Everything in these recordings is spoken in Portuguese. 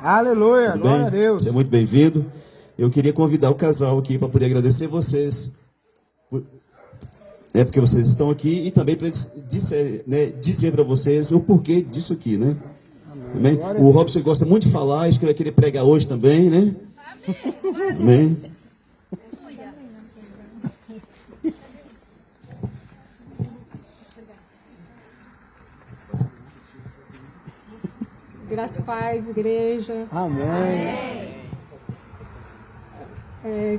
Aleluia, Tudo glória bem? a Deus. Você é muito bem-vindo. Eu queria convidar o casal aqui para poder agradecer vocês. Porque vocês estão aqui e também para dizer para vocês o porquê disso aqui, né? Amém? O Robson gosta muito de falar, acho que ele vai querer pregar hoje também, né? Amém? Graça e paz, igreja. Amém.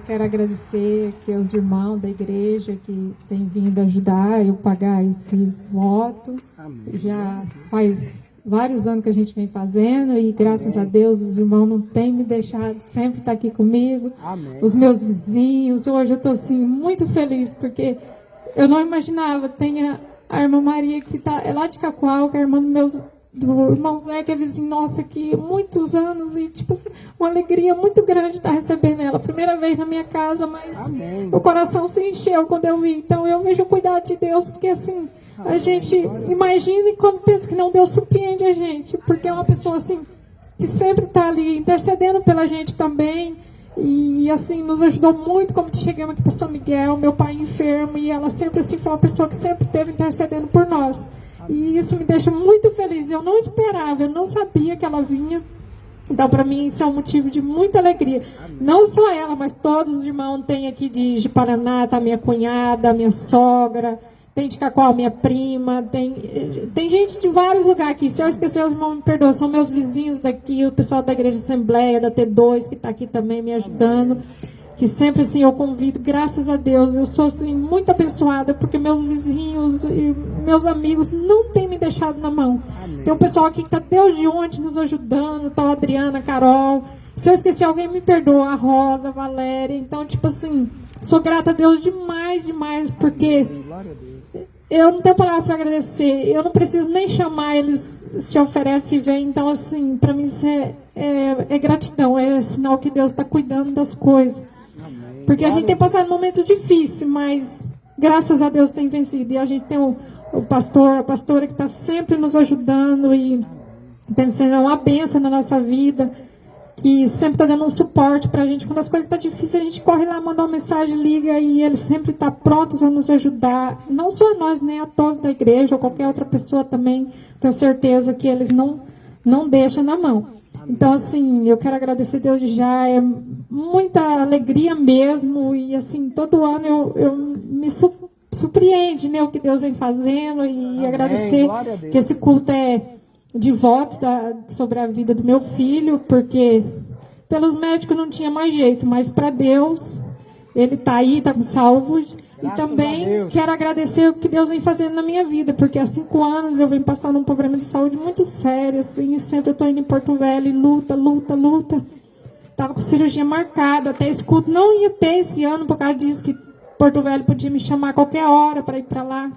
Quero agradecer aqui aos irmãos da igreja que têm vindo ajudar eu pagar esse voto. Amém. Já faz vários anos que a gente vem fazendo e graças a Deus os irmãos não têm me deixado, sempre estar aqui comigo. Amém. Os meus vizinhos, hoje eu estou assim muito feliz porque eu não imaginava. Tem a irmã Maria que é lá de Cacoal, que é a irmã do irmão Zé, que é vizinho nosso aqui há muitos anos, e tipo assim, uma alegria muito grande estar recebendo ela, primeira vez na minha casa, mas Amém. o coração se encheu quando eu vi. Então eu vejo o cuidado de Deus, porque assim, a gente imagina e quando pensa que não, Deus surpreende a gente, porque é uma pessoa assim, que sempre está ali intercedendo pela gente também, e assim, nos ajudou muito. Como chegamos aqui para São Miguel, meu pai enfermo, e ela sempre assim, foi uma pessoa que sempre esteve intercedendo por nós. E isso me deixa muito feliz. Eu não esperava, eu não sabia que ela vinha. Então, para mim, isso é um motivo de muita alegria. Não só ela, mas todos os irmãos. Tem aqui de Paraná, tá minha cunhada, minha sogra. Tem de Cacoal, minha prima. Tem gente de vários lugares aqui. Se eu esquecer, os irmãos me perdoam. São meus vizinhos daqui, o pessoal da Igreja Assembleia, da T2, que está aqui também me ajudando. Que sempre assim eu convido, graças a Deus, eu sou assim muito abençoada, porque meus vizinhos e meus amigos não têm me deixado na mão. Amém. Tem um pessoal aqui que está Deus de onde nos ajudando, tá a Adriana, a Carol. Se eu esquecer alguém, me perdoa, a Rosa, a Valéria. Então, tipo assim, sou grata a Deus demais, demais, porque eu não tenho palavra para agradecer. Eu não preciso nem chamar, eles se oferecem e vêm. Então, assim, para mim isso é gratidão, é sinal que Deus está cuidando das coisas. Porque a gente tem passado um momento difícil, mas graças a Deus tem vencido. E a gente tem o pastor, a pastora que está sempre nos ajudando e tem sendo uma bênção na nossa vida, que sempre está dando um suporte para a gente. Quando as coisas estão difíceis, a gente corre lá, manda uma mensagem, liga, e ele sempre está pronto a nos ajudar. Não só nós, né? A todos da igreja ou qualquer outra pessoa também. Tenho certeza que eles não deixam na mão. Então, assim, eu quero agradecer a Deus já, é muita alegria mesmo, e assim, todo ano eu me surpreende, né, o que Deus vem fazendo, e amém, agradecer que esse culto é de voto sobre a vida do meu filho, porque pelos médicos não tinha mais jeito, mas para Deus, ele está aí, está com saúde. E também quero agradecer o que Deus vem fazendo na minha vida, porque há 5 anos eu venho passando um problema de saúde muito sério, assim, e sempre eu estou indo em Porto Velho e luta. Estava com cirurgia marcada, até esse culto não ia ter esse ano, por causa disso, que Porto Velho podia me chamar a qualquer hora para ir para lá.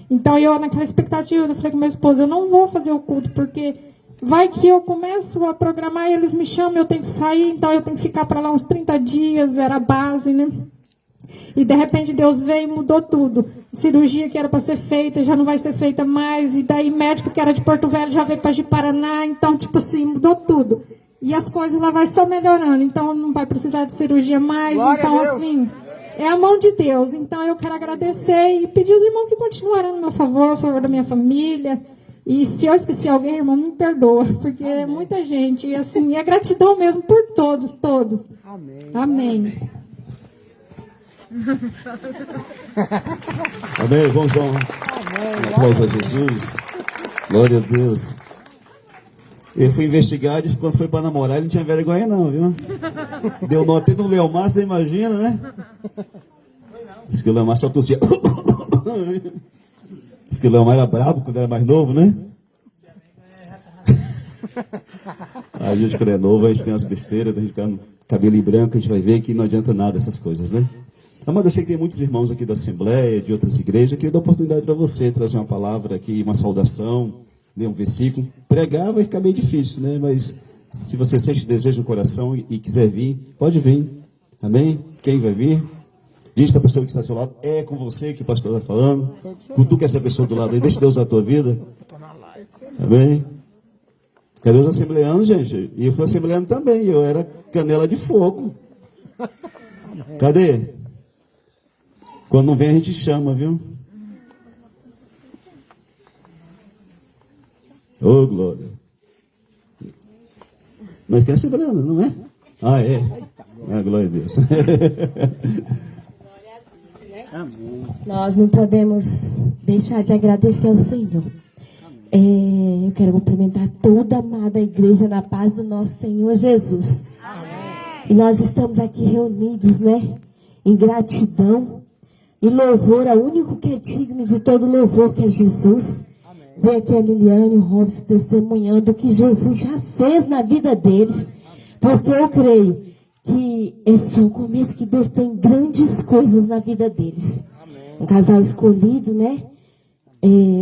Então eu, naquela expectativa, eu falei com meu esposo, eu não vou fazer o culto, porque vai que eu começo a programar e eles me chamam, eu tenho que sair, então eu tenho que ficar para lá uns 30 dias, era a base, né? E de repente Deus veio e mudou tudo. Cirurgia que era para ser feita já não vai ser feita mais. E daí médico que era de Porto Velho já veio para de Paraná. Então, tipo assim, mudou tudo. E as coisas lá vai só melhorando. Então não vai precisar de cirurgia mais. Glória então, assim, é a mão de Deus. Então eu quero agradecer e pedir aos irmãos que continuarem no meu favor, a favor da minha família. E se eu esqueci alguém, irmão, me perdoa, porque é muita gente. E assim, é gratidão mesmo por todos. Amém. Amém. Amém, vamos dar um aplauso a Jesus. Glória a Deus. Eu fui investigar, disse que quando foi para namorar ele não tinha vergonha não, viu? Deu nó até no Leomar, você imagina, né? Diz que o Leomar só tossia. Diz que o Leomar era brabo quando era mais novo, né? A gente quando é novo, a gente tem umas besteiras, a gente fica no cabelo branco, a gente vai ver que não adianta nada essas coisas, né? Mas eu sei que tem muitos irmãos aqui da Assembleia, de outras igrejas. Eu queria dar oportunidade para você trazer uma palavra aqui, uma saudação, ler um versículo. Pregar vai ficar meio difícil, né? Mas se você sente desejo no coração e quiser vir, pode vir. Amém? Quem vai vir? Diz para a pessoa que está ao seu lado, é com você que o pastor está falando. Cutuca essa pessoa do lado aí, deixa Deus na tua vida. Amém? Cadê os assembleanos, gente? E eu fui assembleano também, eu era canela de fogo. Cadê? Quando não vem a gente chama, viu? Ô, glória. Mas quer assembleano, não é? Ah, é. Ah, glória a Deus. Nós não podemos deixar de agradecer ao Senhor. Eu quero cumprimentar toda a amada igreja na paz do nosso Senhor Jesus. E nós estamos aqui reunidos, né? Em gratidão e louvor ao único que é digno de todo louvor, que é Jesus. Vem aqui a Liliane e o Robson testemunhando o que Jesus já fez na vida deles. Porque eu creio que esse é o começo, que Deus tem grandes coisas na vida deles. Um casal escolhido, né?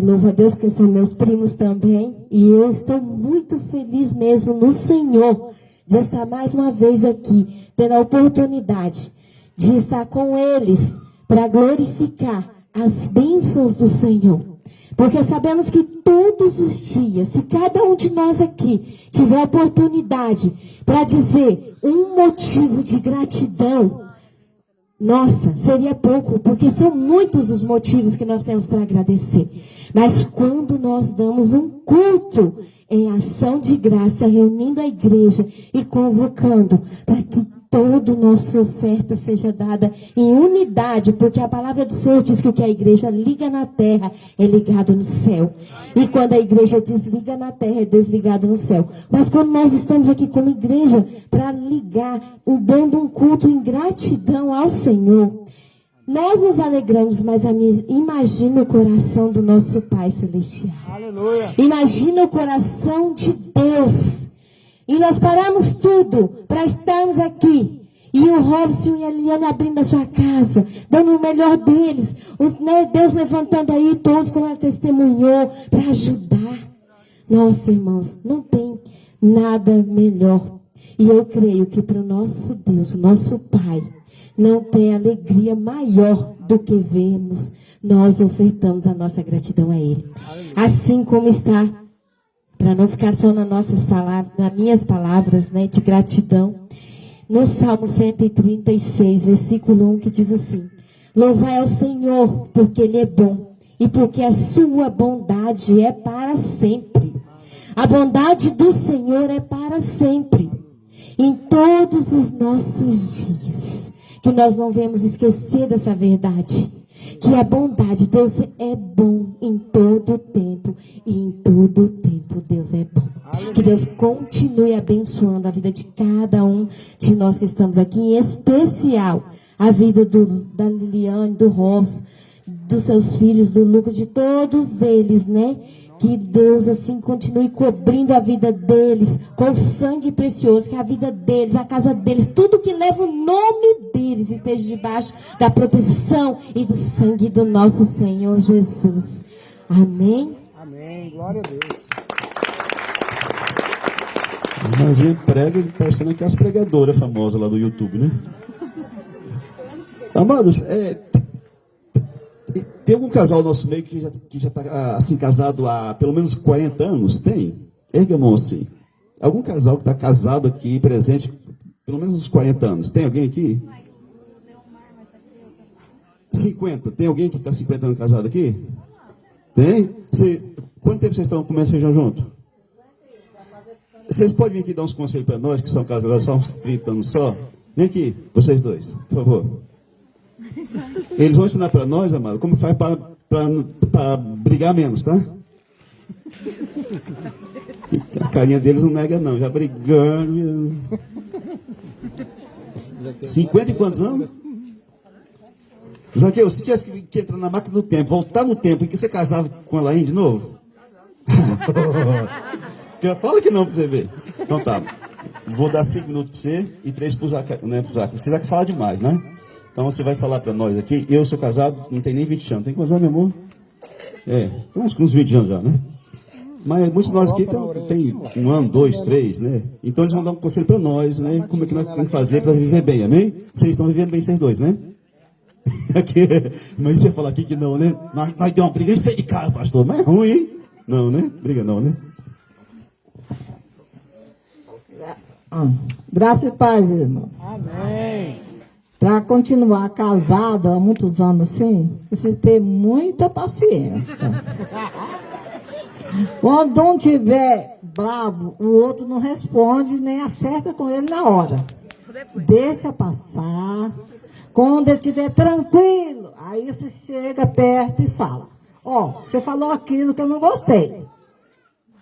Louvo a Deus, porque são meus primos também. E eu estou muito feliz mesmo no Senhor de estar mais uma vez aqui, tendo a oportunidade de estar com eles para glorificar as bênçãos do Senhor. Porque sabemos que todos os dias, se cada um de nós aqui tiver a oportunidade para dizer um motivo de gratidão, nossa, seria pouco, porque são muitos os motivos que nós temos para agradecer. Mas quando nós damos um culto em ação de graça, reunindo a igreja e convocando para que toda nossa oferta seja dada em unidade, porque a palavra do Senhor diz que o que a igreja liga na terra é ligado no céu. E quando a igreja desliga na terra, é desligado no céu. Mas quando nós estamos aqui como igreja para ligar, dando um culto em gratidão ao Senhor, nós nos alegramos, mas imagina o coração do nosso Pai Celestial. Aleluia. Imagina o coração de Deus. E nós paramos tudo para estarmos aqui. E o Robson e a Eliane abrindo a sua casa, dando o melhor deles. Deus levantando aí todos, como ela testemunhou, para ajudar. Nossa, irmãos, não tem nada melhor. E eu creio que para o nosso Deus, nosso Pai, não tem alegria maior do que vermos nós ofertamos a nossa gratidão a Ele. Assim como está, para não ficar só nas nossas palavras, nas minhas palavras, né, de gratidão, no Salmo 136, versículo 1, que diz assim: louvai ao Senhor, porque Ele é bom, e porque a sua bondade é para sempre. A bondade do Senhor é para sempre, em todos os nossos dias. Que nós não devemos esquecer dessa verdade, que a bondade, Deus é bom em todo tempo, e em todo tempo Deus é bom. Que Deus continue abençoando a vida de cada um de nós que estamos aqui, em especial a vida da Liliane, do Robson, dos seus filhos, do Lucas, de todos eles, né? Que Deus assim continue cobrindo a vida deles com o sangue precioso, que a vida deles, a casa deles, tudo que leva o nome deles esteja debaixo da proteção e do sangue do nosso Senhor Jesus. Amém? Amém. Glória a Deus. Mas prega parecendo aquelas pregadoras famosas lá do YouTube, né? Amados, tem algum casal no nosso meio que já está assim, casado há pelo menos 40 anos? Tem? Erga a mão assim. Algum casal que está casado aqui, presente, pelo menos uns 40 anos? Tem alguém aqui? 50. Tem alguém que está 50 anos casado aqui? Tem? Quanto tempo vocês estão comendo feijão junto? Vocês podem vir aqui dar uns conselhos para nós, que são casados só uns 30 anos só? Vem aqui, vocês dois, por favor. Eles vão ensinar para nós, amado, como faz para brigar menos, tá? A carinha deles não nega não, já brigando. 50 e quantos anos? Zaqueu, se tivesse que entrar na máquina do tempo, voltar no tempo em que você casava com ela aí de novo? Fala que não para você ver. Então tá, vou dar 5 minutos para você e 3 para o Zaqueu, né, porque Zaqueu fala demais, né? Então você vai falar para nós aqui. Eu sou casado, não tem nem 20 anos. Tem quantos anos, meu amor? Tem uns 20 anos já, né? Mas muitos de nós aqui tem 1 ano, 2, 3, né? Então eles vão dar um conselho para nós, né? Como é que nós temos que fazer para viver bem, amém? Vocês estão vivendo bem, vocês dois, né? Mas você falar aqui que não, né? Nós deu uma briga e sair de casa, pastor. Mas é ruim, hein? Não, né? Briga não, né? Graça e paz, irmão. Amém. Para continuar casado há muitos anos assim, precisa ter muita paciência. Quando um tiver bravo, o outro não responde, nem acerta com ele na hora. Deixa passar. Quando ele estiver tranquilo, aí você chega perto e fala: ó, você falou aquilo que eu não gostei.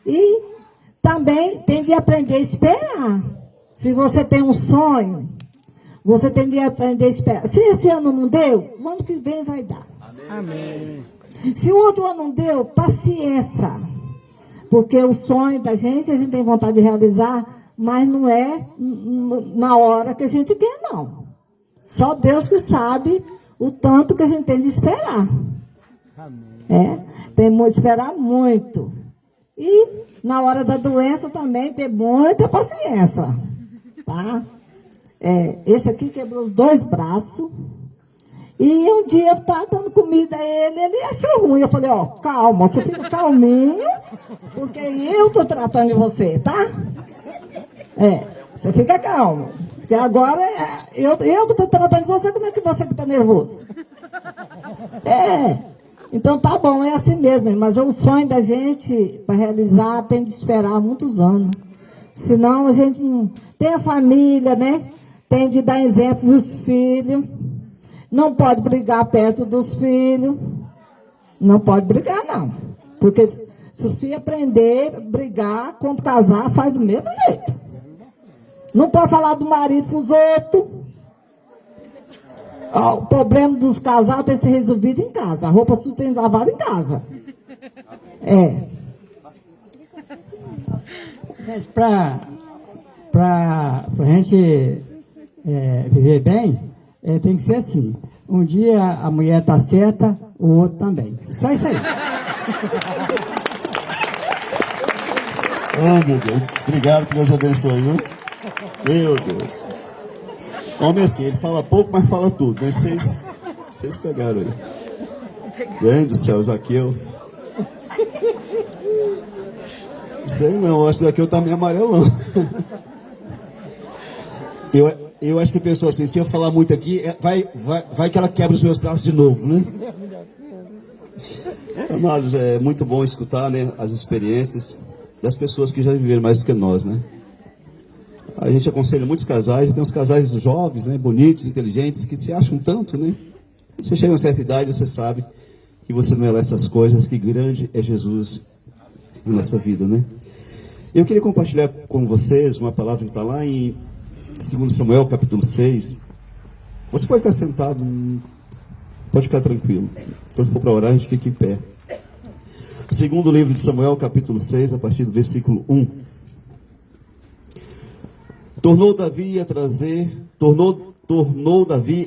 E também tem de aprender a esperar. Se você tem um sonho, você tem de aprender a esperar. Se esse ano não deu, o ano que vem vai dar. Amém. Se o outro ano não deu, paciência. Porque o sonho da gente, a gente tem vontade de realizar, mas não é na hora que a gente quer, não. Só Deus que sabe o tanto que a gente tem de esperar. Tem de esperar muito. E na hora da doença também ter muita paciência. Tá? Esse aqui quebrou os 2 braços. E um dia eu estava dando comida a ele achou ruim. Eu falei: ó, calma, você fica calminho, porque eu estou tratando de você, tá? Você fica calmo. Porque agora eu que estou tratando de você, como é que você que está nervoso? Então tá bom, é assim mesmo. Mas o sonho da gente, para realizar, tem de esperar muitos anos. Senão a gente não... Tem a família, né? Tem de dar exemplo para os filhos. Não pode brigar perto dos filhos. Não pode brigar, não. Porque se os filhos aprender a brigar, quando casar, faz do mesmo jeito. Não pode falar do marido para os outros. O problema dos casais tem que ser resolvido em casa. A roupa suja tem que ser lavada em casa. Mas para a gente viver bem, tem que ser assim. Um dia a mulher está certa, o outro também. Só isso aí. Oh, meu Deus. Obrigado, que Deus abençoe, viu? Meu Deus. Homem assim, ele fala pouco, mas fala tudo, né? Vocês pegaram aí. Grande do céu, Zaqueu. Sei não, acho que Zaqueu tá meio amarelão. Eu acho que a pessoa assim, se eu falar muito aqui, vai que ela quebra os meus braços de novo, né? Amados, é muito bom escutar, né, as experiências das pessoas que já viveram mais do que nós, né? A gente aconselha muitos casais, tem uns casais jovens, né, bonitos, inteligentes, que se acham tanto, né? Você chega a uma certa idade, você sabe que você não é lá essas coisas, que grande é Jesus na nossa vida, né? Eu queria compartilhar com vocês uma palavra que está lá em 2 Samuel, capítulo 6. Você pode ficar sentado, pode ficar tranquilo. Quando for para orar, a gente fica em pé. Segundo livro de Samuel, capítulo 6, a partir do versículo 1. Tornou Davi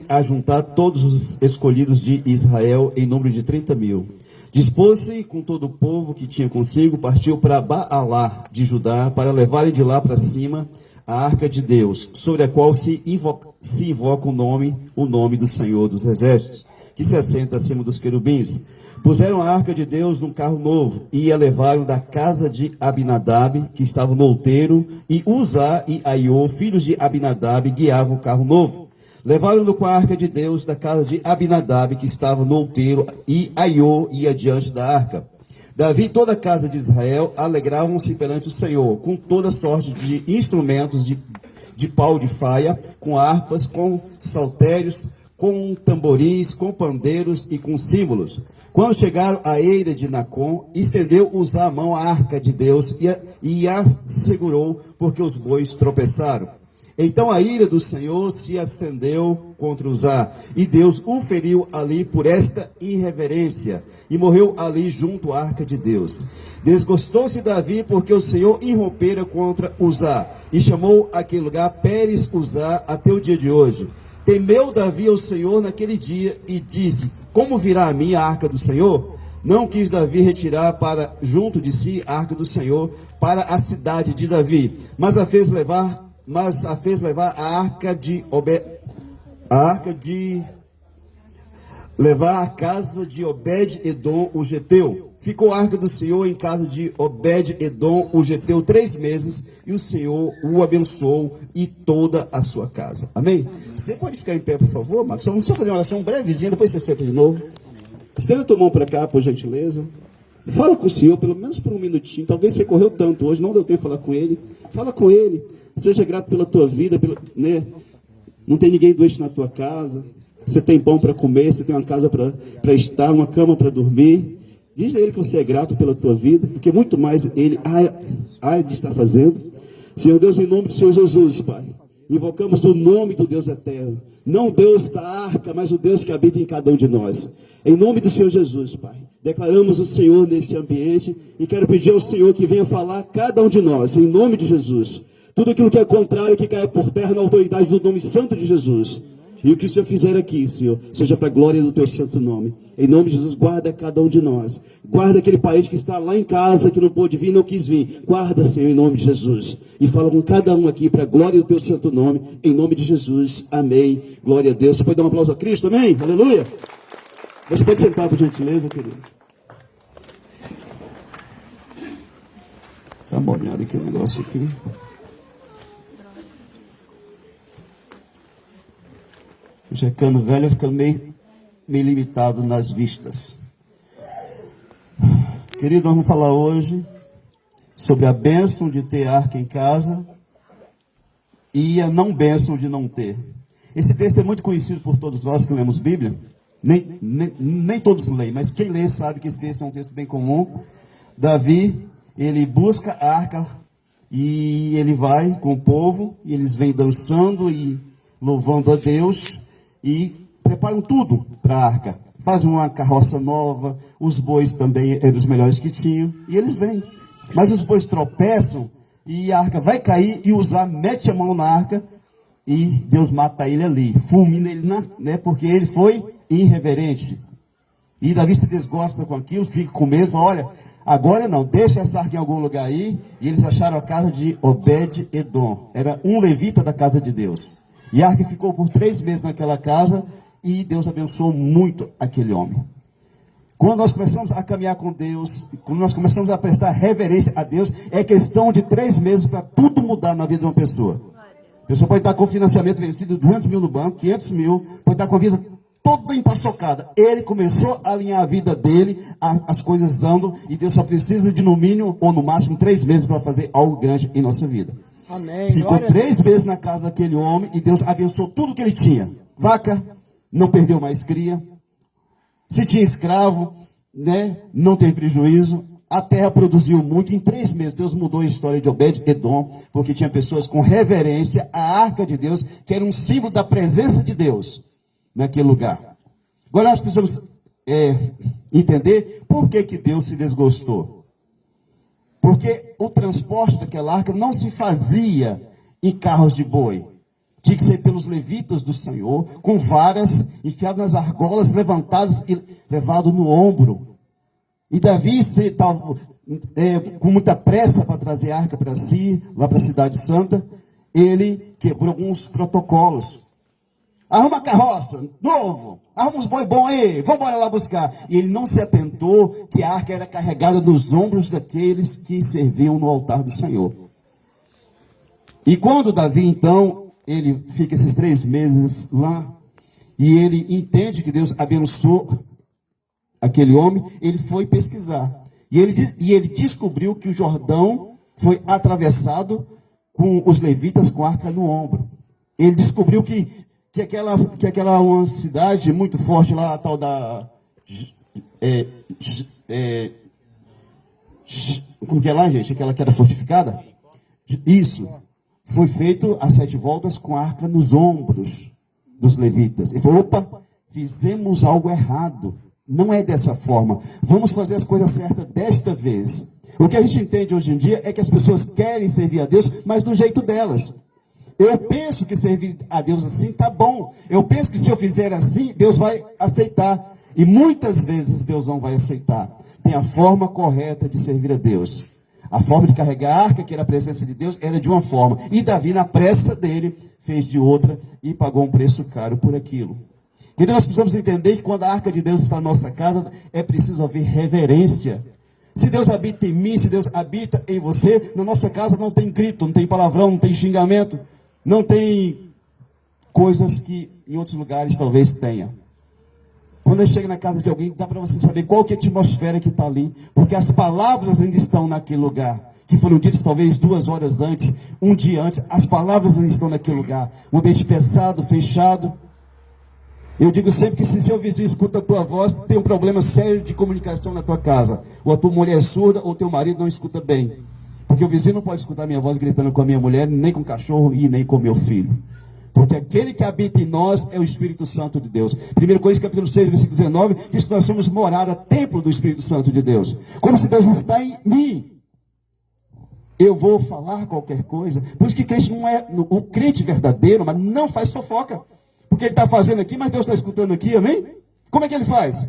a juntar todos os escolhidos de Israel em número de 30.000. Dispôs-se com todo o povo que tinha consigo, partiu para Baalá de Judá, para levarem de lá para cima a arca de Deus, sobre a qual se invoca o nome do Senhor dos Exércitos, que se assenta acima dos querubins. Puseram a arca de Deus num carro novo e a levaram da casa de Abinadab, que estava no outeiro, e Uzá e Aiô, filhos de Abinadab, guiavam o carro novo. Levaram-no com a arca de Deus da casa de Abinadab, que estava no outeiro, e Aiô ia diante da arca. Davi e toda a casa de Israel alegravam-se perante o Senhor, com toda sorte de instrumentos de pau de faia, com harpas, com saltérios, com tamborins, com pandeiros e com símbolos. Quando chegaram à eira de Nacon, estendeu Uzá a mão à arca de Deus e a segurou, porque os bois tropeçaram. Então a ira do Senhor se acendeu contra Uzá, e Deus o feriu ali por esta irreverência, e morreu ali junto à arca de Deus. Desgostou-se Davi, porque o Senhor irrompera contra Uzá, e chamou aquele lugar Pérez Uzá até o dia de hoje. Temeu Davi ao Senhor naquele dia, e disse: como virá a mim a arca do Senhor? Não quis Davi retirar para junto de si a arca do Senhor para a cidade de Davi, mas a fez levar levar a casa de Obed-edom o geteu, ficou a arca do Senhor em casa de Obed-edom, o geteu, 3 meses, e o Senhor o abençoou e toda a sua casa. Amém? Você pode ficar em pé, por favor, Marcos? Vamos só fazer uma oração brevezinha, depois você senta de novo. Estenda a tua mão para cá, por gentileza. Fala com o Senhor, pelo menos por um minutinho. Talvez você correu tanto hoje, não deu tempo de falar com Ele. Fala com Ele. Seja grato pela tua vida, né? Não tem ninguém doente na tua casa. Você tem pão para comer, você tem uma casa para estar, uma cama para dormir. Diz a Ele que você é grato pela tua vida, porque muito mais Ele há de estar fazendo. Senhor Deus, em nome do Senhor Jesus, Pai, invocamos o nome do Deus eterno. Não o Deus da arca, mas o Deus que habita em cada um de nós. Em nome do Senhor Jesus, Pai, declaramos o Senhor nesse ambiente e quero pedir ao Senhor que venha falar a cada um de nós, em nome de Jesus. Tudo aquilo que é contrário, que caia por terra na autoridade do nome santo de Jesus. E o que o Senhor fizer aqui, Senhor, seja para a glória do teu santo nome. Em nome de Jesus, guarda cada um de nós. Guarda aquele parente que está lá em casa, que não pôde vir, não quis vir. Guarda, Senhor, em nome de Jesus. E fala com cada um aqui para a glória do teu santo nome. Em nome de Jesus, amém. Glória a Deus. Você pode dar um aplauso a Cristo, amém? Aleluia. Você pode sentar, por gentileza, querido. Dá uma olhada aqui no negócio aqui. Já ficando velho, ficando meio limitado nas vistas. Querido, vamos falar hoje sobre a bênção de ter arca em casa e a não bênção de não ter. Esse texto é muito conhecido por todos nós que lemos Bíblia. Nem todos leem, mas quem lê sabe que esse texto é um texto bem comum. Davi, ele busca a arca e ele vai com o povo, e eles vêm dançando e louvando a Deus e preparam tudo para a arca. Fazem uma carroça nova, os bois também eram os melhores que tinham, e eles vêm. Mas os bois tropeçam e a arca vai cair e Uzá mete a mão na arca e Deus mata ele ali, fulmina ele, porque ele foi irreverente. E Davi se desgosta com aquilo, fica com medo, fala, olha, agora não, deixa essa arca em algum lugar aí. E eles acharam a casa de Obed-edom, era um levita da casa de Deus. E a arca ficou por 3 meses naquela casa e Deus abençoou muito aquele homem. Quando nós começamos a caminhar com Deus, quando nós começamos a prestar reverência a Deus, é questão de 3 meses para tudo mudar na vida de uma pessoa. A pessoa pode estar com financiamento vencido, 200 mil no banco, 500 mil, pode estar com a vida toda empaçocada. Ele começou a alinhar a vida dele, as coisas andam, e Deus só precisa de no mínimo, ou no máximo, 3 meses para fazer algo grande em nossa vida. Amém. Ficou 3 meses na casa daquele homem, e Deus abençoou tudo que ele tinha. Vaca, não perdeu mais cria. Se tinha escravo, não teve prejuízo. A terra produziu muito. Em 3 meses, Deus mudou a história de Obed-edom, porque tinha pessoas com reverência à arca de Deus, que era um símbolo da presença de Deus naquele lugar. Agora nós precisamos entender por que Deus se desgostou. Porque o transporte daquela arca não se fazia em carros de boi. Tinha que ser pelos levitas do Senhor, com varas enfiadas nas argolas, levantadas e levado no ombro. E Davi estava com muita pressa para trazer a arca para si, lá para a cidade santa. Ele quebrou alguns protocolos. Arruma a carroça, novo. Arruma uns boi bom aí, vamos embora lá buscar. E ele não se atentou que a arca era carregada nos ombros daqueles que serviam no altar do Senhor. E quando Davi, então, ele fica esses 3 meses lá, e ele entende que Deus abençoou aquele homem, ele foi pesquisar. E ele descobriu que o Jordão foi atravessado com os levitas com a arca no ombro. Ele descobriu que aquela uma cidade muito forte lá, a tal da... como que é lá, gente? Aquela que era fortificada? Isso. Foi feito a 7 voltas com a arca nos ombros dos levitas. Ele falou, opa, fizemos algo errado. Não é dessa forma. Vamos fazer as coisas certas desta vez. O que a gente entende hoje em dia é que as pessoas querem servir a Deus, mas do jeito delas. Eu penso que servir a Deus assim tá bom. Eu penso que se eu fizer assim, Deus vai aceitar. E muitas vezes Deus não vai aceitar. Tem a forma correta de servir a Deus. A forma de carregar a arca, que era a presença de Deus, era de uma forma. E Davi, na pressa dele, fez de outra e pagou um preço caro por aquilo. E nós precisamos entender que quando a arca de Deus está na nossa casa, é preciso haver reverência Se Deus habita em mim, se Deus habita em você, na nossa casa não tem grito, não tem palavrão, não tem xingamento, não tem coisas que em outros lugares talvez tenha. Quando eu chego na casa de alguém, dá para você saber qual que é a atmosfera que está ali, porque as palavras ainda estão naquele lugar, que foram ditas talvez 2 horas antes, um dia antes, as palavras ainda estão naquele lugar, um ambiente pesado, fechado. Eu digo sempre que se seu vizinho escuta a tua voz, tem um problema sério de comunicação na tua casa. Ou a tua mulher é surda, ou teu marido não escuta bem. Porque o vizinho não pode escutar a minha voz gritando com a minha mulher, nem com o cachorro e nem com o meu filho. Porque aquele que habita em nós é o Espírito Santo de Deus. 1 Coríntios capítulo 6, versículo 19, diz que nós somos morada, templo do Espírito Santo de Deus. Como se Deus está em mim. Eu vou falar qualquer coisa. Por isso que crente não é o crente verdadeiro, mas não faz fofoca. Porque ele está fazendo aqui, mas Deus está escutando aqui, amém? Como é que ele faz?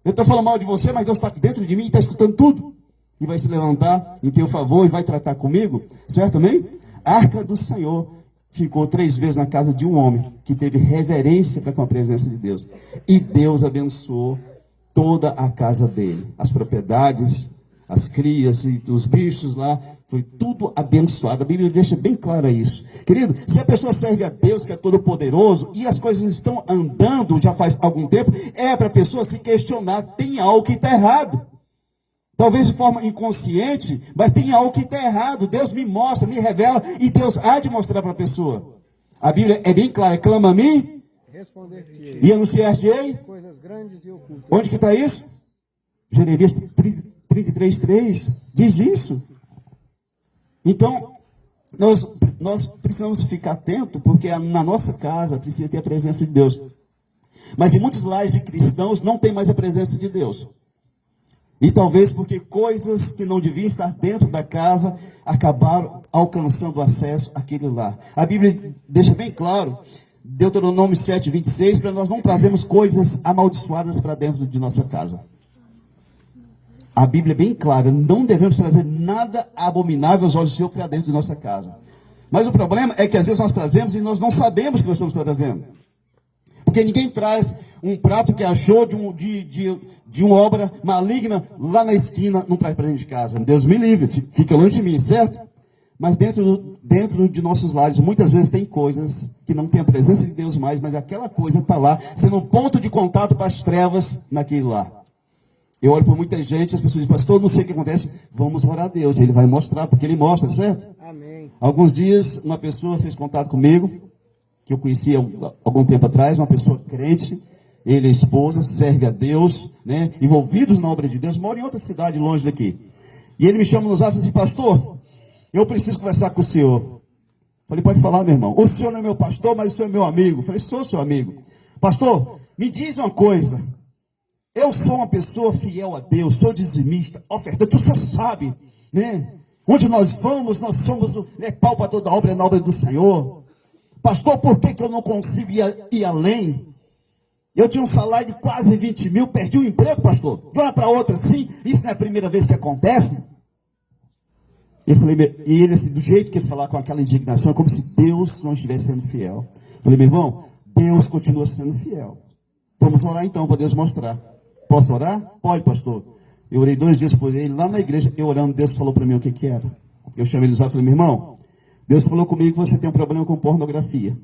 Eu estou falando mal de você, mas Deus está aqui dentro de mim e está escutando tudo. E vai se levantar em teu favor e vai tratar comigo, certo, amém? A arca do Senhor ficou 3 vezes na casa de um homem que teve reverência para com a presença de Deus. E Deus abençoou toda a casa dele. As propriedades, as crias e os bichos lá, foi tudo abençoado. A Bíblia deixa bem claro isso. Querido, se a pessoa serve a Deus, que é todo poderoso, e as coisas estão andando já faz algum tempo, é para a pessoa se questionar, tem algo que está errado. Talvez de forma inconsciente, mas tem algo que está errado. Deus me mostra, me revela, e Deus há de mostrar para a pessoa. A Bíblia é bem clara, clama a mim, Responder-te-ei e anunciar-te-ei. coisas grandes e ocultas. Onde que está isso? Jeremias 33:3 diz isso. Então, nós precisamos ficar atentos, porque na nossa casa precisa ter a presença de Deus. Mas em muitos lares de cristãos não tem mais a presença de Deus. E talvez porque coisas que não deviam estar dentro da casa acabaram alcançando acesso àquele lar. A Bíblia deixa bem claro, Deuteronômio 7:26, para nós não trazermos coisas amaldiçoadas para dentro de nossa casa. A Bíblia é bem clara, não devemos trazer nada abominável aos olhos do Senhor para dentro de nossa casa. Mas o problema é que às vezes nós trazemos e nós não sabemos que nós estamos trazendo. Porque ninguém traz um prato que achou de uma obra maligna lá na esquina, não traz para dentro de casa. Deus me livre, fica longe de mim, certo? Mas dentro de nossos lares, muitas vezes tem coisas que não tem a presença de Deus mais, mas aquela coisa está lá, sendo um ponto de contato para as trevas naquele lar. Eu olho para muita gente, as pessoas dizem, pastor, não sei o que acontece, vamos orar a Deus, Ele vai mostrar, porque Ele mostra, certo? Amém. Alguns dias, uma pessoa fez contato comigo, que eu conhecia algum tempo atrás, uma pessoa crente, ele e a esposa, serve a Deus, né, envolvidos na obra de Deus, mora em outra cidade longe daqui. E ele me chama no zap e diz assim, pastor, eu preciso conversar com o senhor. Falei, pode falar, meu irmão. O senhor não é meu pastor, mas o senhor é meu amigo. Falei, sou seu amigo. Pastor, me diz uma coisa. Eu sou uma pessoa fiel a Deus, sou dizimista, ofertante, o senhor sabe, né? Onde nós vamos, nós somos pau para toda obra, na obra do Senhor. Pastor, por que eu não consigo ir além? Eu tinha um salário de quase 20 mil, perdi o emprego, pastor. De uma para outra, sim, isso não é a primeira vez que acontece. Eu falei, e ele, assim, do jeito que ele falava, com aquela indignação, é como se Deus não estivesse sendo fiel. Eu falei, meu irmão, Deus continua sendo fiel. Vamos orar então, para Deus mostrar. Posso orar? Pode, pastor. Eu orei 2 dias por ele, lá na igreja, eu orando, Deus falou para mim o que era. Eu chamei ele e falei, meu irmão, Deus falou comigo que você tem um problema com pornografia.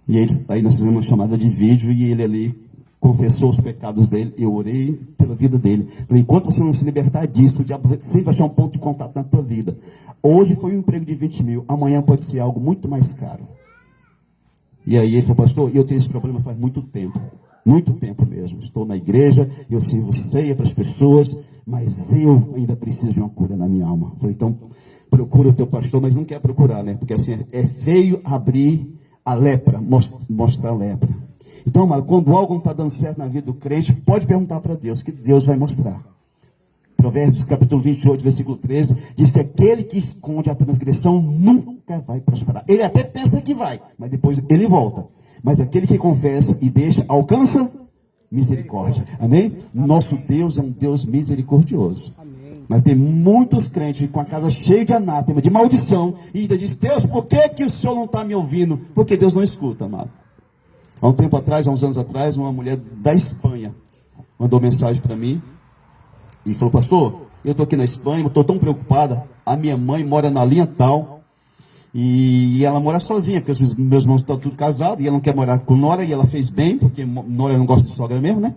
E aí nós fizemos uma chamada de vídeo e ele ali confessou os pecados dele. Eu orei pela vida dele. Falei, enquanto você não se libertar disso, o diabo sempre vai achar um ponto de contato na tua vida. Hoje foi um emprego de 20 mil, amanhã pode ser algo muito mais caro. E aí ele falou, pastor, eu tenho esse problema faz muito tempo mesmo. Estou na igreja, eu sirvo ceia para as pessoas, mas eu ainda preciso de uma cura na minha alma. Falei, então procura o teu pastor, mas não quer procurar, né? Porque assim, é feio abrir a lepra, mostrar a lepra. Então, amado, quando algo não está dando certo na vida do crente, pode perguntar para Deus, que Deus vai mostrar. Provérbios capítulo 28, versículo 13, diz que aquele que esconde a transgressão nunca vai prosperar. Ele até pensa que vai, mas depois ele volta. Mas aquele que confessa e deixa, alcança misericórdia. Amém? Nosso Deus é um Deus misericordioso. Mas tem muitos crentes com a casa cheia de anátema, de maldição, e ainda diz, Deus, por que o Senhor não está me ouvindo? Porque Deus não escuta, amado. Há uns anos atrás, uma mulher da Espanha mandou mensagem para mim, E falou, pastor, eu estou aqui na Espanha, estou tão preocupada. A minha mãe mora na linha tal e ela mora sozinha, porque os meus irmãos estão tudo casados e ela não quer morar com nora e ela fez bem, porque nora não gosta de sogra mesmo, né?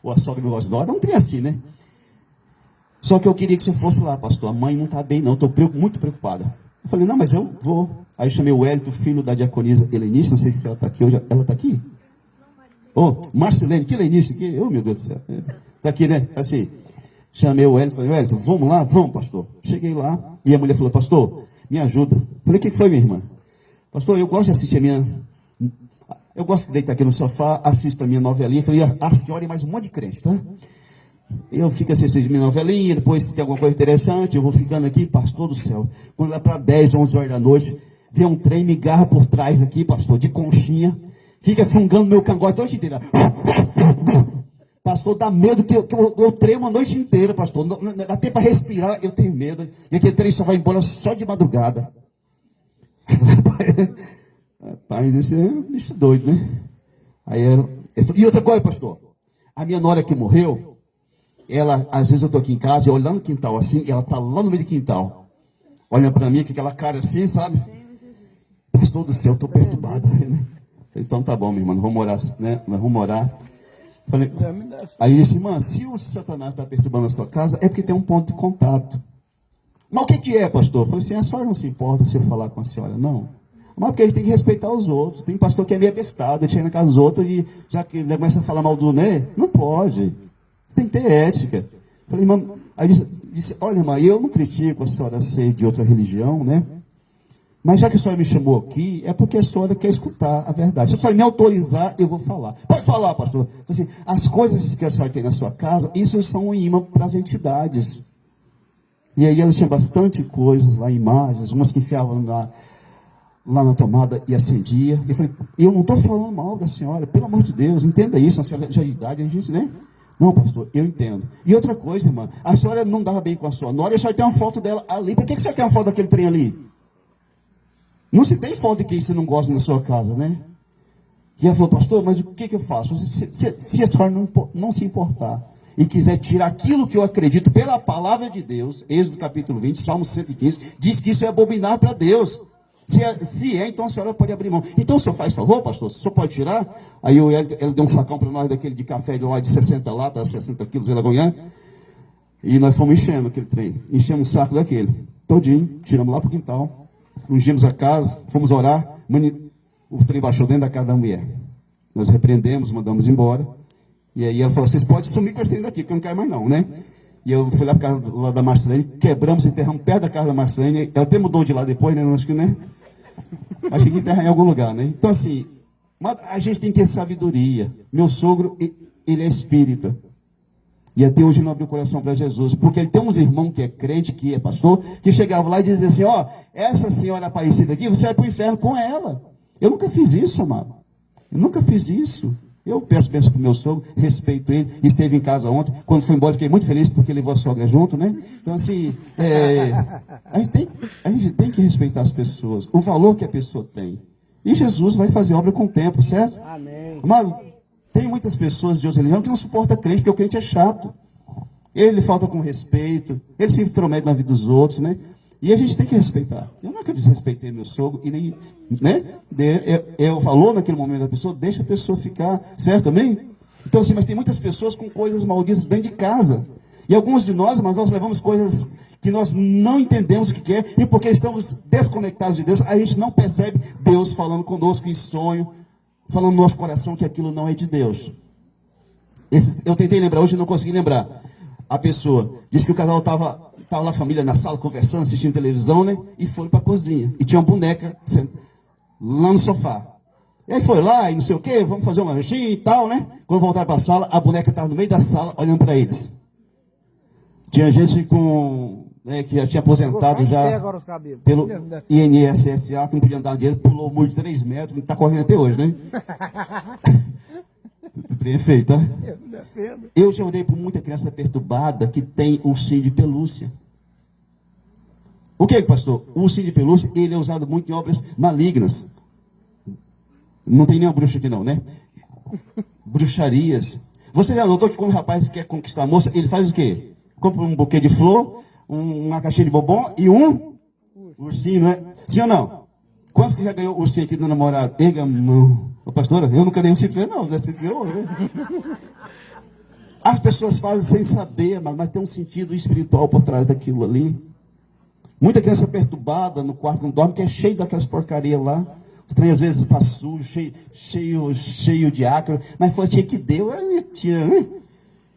Ou a sogra não gosta de nora, não tem assim, né? Só que eu queria que você fosse lá, pastor. A mãe não está bem, não. Estou muito preocupada. Eu falei, não, mas eu vou. Aí eu chamei o Hélito, filho da diaconisa Helenice. Não sei se ela está aqui hoje. Ela está aqui? Marcelene, que Helenice aqui? Meu Deus do céu. Está aqui, né? Assim. Chamei o Hélito, falei, Hélito, vamos lá? Vamos, pastor. Cheguei lá e a mulher falou, pastor, me ajuda. Falei, o que foi, minha irmã? Pastor, eu gosto de assistir eu gosto de deitar aqui no sofá, assisto a minha novelinha. Falei, a senhora é mais um monte de crente, tá? Eu fico assistindo minha novelinha, depois se tem alguma coisa interessante, eu vou ficando aqui, pastor do céu. Quando é para 10, 11 horas da noite, vem um trem, me garra por trás aqui, pastor, de conchinha, fica fungando meu cangote a noite inteira. Pastor, dá medo que eu tremo a noite inteira, pastor. Não dá tempo para respirar, eu tenho medo. E aquele trem só vai embora só de madrugada. Rapaz, esse é um bicho doido, né? Aí e outra coisa, pastor, a minha nora que morreu, ela, às vezes eu estou aqui em casa, eu olho lá no quintal assim, e ela está lá no meio do quintal, olha para mim com aquela cara assim, sabe? Pastor do céu, eu estou perturbado, né? Então tá bom, meu irmão, vamos orar, né? Nós vamos orar. Falei, aí eu disse, irmã, se o Satanás está perturbando a sua casa, é porque tem um ponto de contato. Mas o que é, pastor? Eu falei assim, a senhora não se importa se eu falar com a senhora, não. Mas porque a gente tem que respeitar os outros. Tem pastor que é meio abestado, ele chega na casa dos outros e já que ele começa a falar mal do né, não pode. Tem que ter ética. Falei, irmã, aí disse, olha, irmã, eu não critico a senhora ser de outra religião, né? Mas já que a senhora me chamou aqui, é porque a senhora quer escutar a verdade. Se a senhora me autorizar, eu vou falar. Pode falar, pastor. Assim, as coisas que a senhora tem na sua casa, isso são um imã para as entidades. E aí ela tinha bastante coisas lá, imagens, umas que enfiavam lá na tomada e acendia. Eu falei, eu não estou falando mal da senhora, pelo amor de Deus, entenda isso, a senhora já é de idade, a gente, né? Não, pastor, eu entendo. E outra coisa, irmã, a senhora não dava bem com a sua nora, e a senhora tem uma foto dela ali. Por que a senhora quer uma foto daquele trem ali? Não se tem foto de quem você não gosta na sua casa, né? E ela falou, pastor, mas o que eu faço? Se a senhora não se importar e quiser tirar aquilo que eu acredito pela palavra de Deus, Êxodo capítulo 20, Salmo 115, diz que isso é abominar para Deus. Se é, então a senhora pode abrir mão. Então o senhor faz favor, pastor? O senhor pode tirar? Aí ele deu um sacão para nós daquele de café de lá de 60 latas, 60 quilos de Lagoinhã. E nós fomos enchendo aquele trem. Enchemos um saco daquele. Todinho, tiramos lá para o quintal. Ungimos a casa, fomos orar. O trem baixou dentro da casa da mulher. Nós repreendemos, mandamos embora. E aí ela falou, vocês podem sumir com esse trem daqui, porque eu não quero mais não, né? E eu fui lá para casa lá da Marcelene, quebramos, enterramos perto da casa da Marcelene. Ela até mudou de lá depois, né? Acho que, né? Acho que enterrar em algum lugar, né? Então, assim, a gente tem que ter sabedoria. Meu sogro, ele é espírita. E até hoje não abriu o coração para Jesus. Porque ele tem uns irmãos que é crente, que é pastor, que chegavam lá e diziam assim, ó, essa senhora aparecida aqui, você vai para o inferno com ela. Eu nunca fiz isso, amado. Eu nunca fiz isso. Eu peço para o meu sogro, respeito ele, esteve em casa ontem, quando foi embora fiquei muito feliz porque levou a sogra junto, né? Então assim, a gente tem que respeitar as pessoas, o valor que a pessoa tem. E Jesus vai fazer obra com o tempo, certo? Amém. Mas tem muitas pessoas de outra religião que não suportam crente, porque o crente é chato. Ele falta com respeito, ele se intromete na vida dos outros, né? E a gente tem que respeitar. Eu nunca desrespeitei meu sogro, e nem, né? Eu falou naquele momento da pessoa, deixa a pessoa ficar, certo também? Então assim, mas tem muitas pessoas com coisas malditas dentro de casa. E alguns de nós, mas nós levamos coisas que nós não entendemos o que é, e porque estamos desconectados de Deus, a gente não percebe Deus falando conosco em sonho, falando no nosso coração que aquilo não é de Deus. Eu tentei lembrar, hoje não consegui lembrar. A pessoa disse que o casal estava lá a família na sala conversando, assistindo televisão, né? E foram para a cozinha. E tinha uma boneca lá no sofá. E aí foi lá e não sei o quê, vamos fazer uma lanchinha e tal, né? Quando voltaram para a sala, a boneca estava no meio da sala olhando para eles. Tinha gente que já tinha aposentado já pelo INSSA, que não podia andar direito, pulou o muro de 3 metros, que está correndo até hoje, né? Bem feito, tá? Eu já orei por muita criança perturbada que tem ursinho de pelúcia. O que, pastor? O ursinho de pelúcia, ele é usado muito em obras malignas. Não tem nenhuma bruxa aqui não, né? Bruxarias. Você já notou que quando o rapaz quer conquistar a moça, ele faz o quê? Compra um buquê de flor, uma caixinha de bombom e um ursinho, não é? Sim ou não? Quantos que já ganhou ursinho aqui do namorado? Erga a mão. Ô, pastora, eu nunca dei ursinho pra você, não. Você ganhou, né? As pessoas fazem sem saber, mas tem um sentido espiritual por trás daquilo ali. Muita criança perturbada no quarto quando dorme, que é cheio daquelas porcarias lá. Os trem às vezes está sujo, cheio de ácaro, mas foi a tia que deu, a tia, né?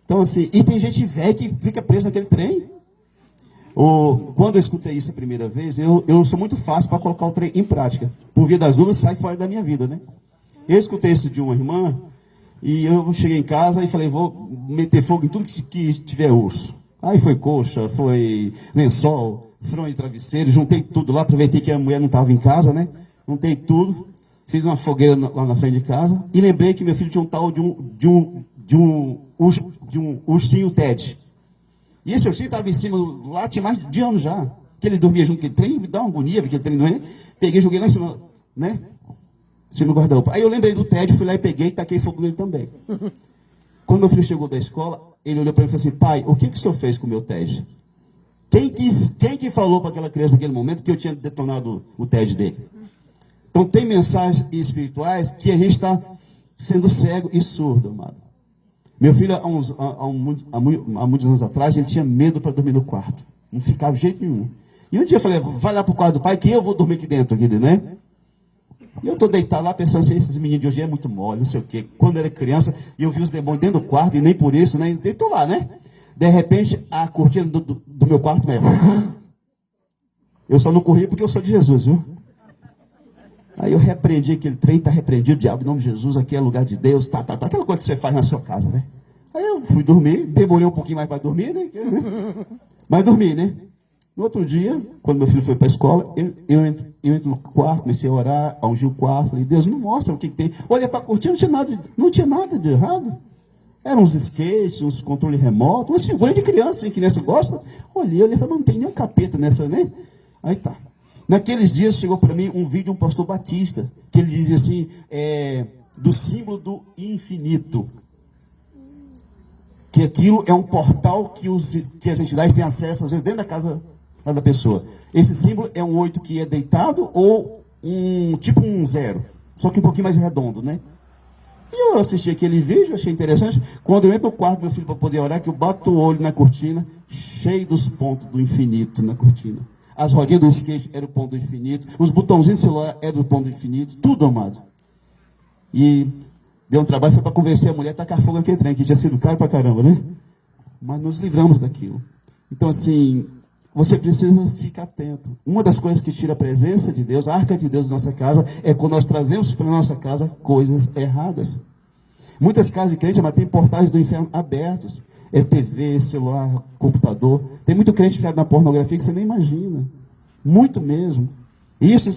Então assim, e tem gente velha que fica presa naquele trem. Quando eu escutei isso a primeira vez, eu sou muito fácil para colocar o trem em prática. Por via das dúvidas, sai fora da minha vida, né? Eu escutei isso de uma irmã, e eu cheguei em casa e falei, vou meter fogo em tudo que tiver urso. Aí foi coxa, foi lençol, fronha de travesseiro, juntei tudo lá, aproveitei que a mulher não estava em casa, né? Juntei tudo, fiz uma fogueira lá na frente de casa, e lembrei que meu filho tinha um tal de um ursinho Ted. E esse ursinho estava em cima lá, tinha mais de anos já. Que ele dormia junto com aquele trem, me dá uma agonia, porque aquele trem não é. Peguei, joguei lá em cima, né? Em cima do guarda-roupa. Aí eu lembrei do Ted, fui lá e peguei e taquei fogo nele também. Quando meu filho chegou da escola, ele olhou para mim e falou assim, pai, o que o senhor fez com o meu Ted? Quem que falou para aquela criança naquele momento que eu tinha detonado o Ted dele? Então tem mensagens espirituais que a gente está sendo cego e surdo, amado. Meu filho, há muitos anos atrás, ele tinha medo para dormir no quarto. Não ficava de jeito nenhum. E um dia eu falei, vai lá para o quarto do pai que eu vou dormir aqui dentro, né? E eu estou deitado lá pensando assim, esses meninos de hoje é muito mole, não sei o quê. Quando eu era criança, eu vi os demônios dentro do quarto, e nem por isso, né? Eu estou lá, né? De repente, a cortina do meu quarto, eu só não corri porque eu sou de Jesus, viu? Aí eu repreendi aquele trem, está repreendido, diabo, em nome de Jesus, aqui é lugar de Deus, aquela coisa que você faz na sua casa, né? Aí eu fui dormir, demorei um pouquinho mais para dormir, né? Mas dormi, né? No outro dia, quando meu filho foi para a escola, eu entro no quarto, comecei a orar, a ungir o quarto, falei, Deus, me mostra o que tem. Olhei para a cortina, não tinha nada de errado. Eram uns skates, uns controles remotos, umas figuras de criança, hein, que criança gosta. Olhei, falei, não tem nenhum capeta nessa, né? Aí tá. Naqueles dias chegou para mim um vídeo de um pastor batista, que ele dizia assim, do símbolo do infinito. Que aquilo é um portal que as entidades têm acesso, às vezes, dentro da casa da pessoa. Esse símbolo é um 8 que é deitado ou tipo um 0, só que um pouquinho mais redondo, né? E eu assisti aquele vídeo, achei interessante. Quando eu entro no quarto do meu filho para poder orar, que eu bato o olho na cortina, cheio dos pontos do infinito na cortina. As rodinhas do skate eram o ponto do infinito, os botãozinhos do celular eram o ponto do infinito, tudo, amado. E deu um trabalho, foi para convencer a mulher a tacar fogo naquele trem, que tinha sido caro para caramba, né? Mas nos livramos daquilo. Então, assim, você precisa ficar atento. Uma das coisas que tira a presença de Deus, a arca de Deus da nossa casa, é quando nós trazemos para a nossa casa coisas erradas. Muitas casas de crente, mas tem portais do inferno abertos. É TV, celular, computador. Tem muito crente enfiado na pornografia que você nem imagina. Muito mesmo. Isso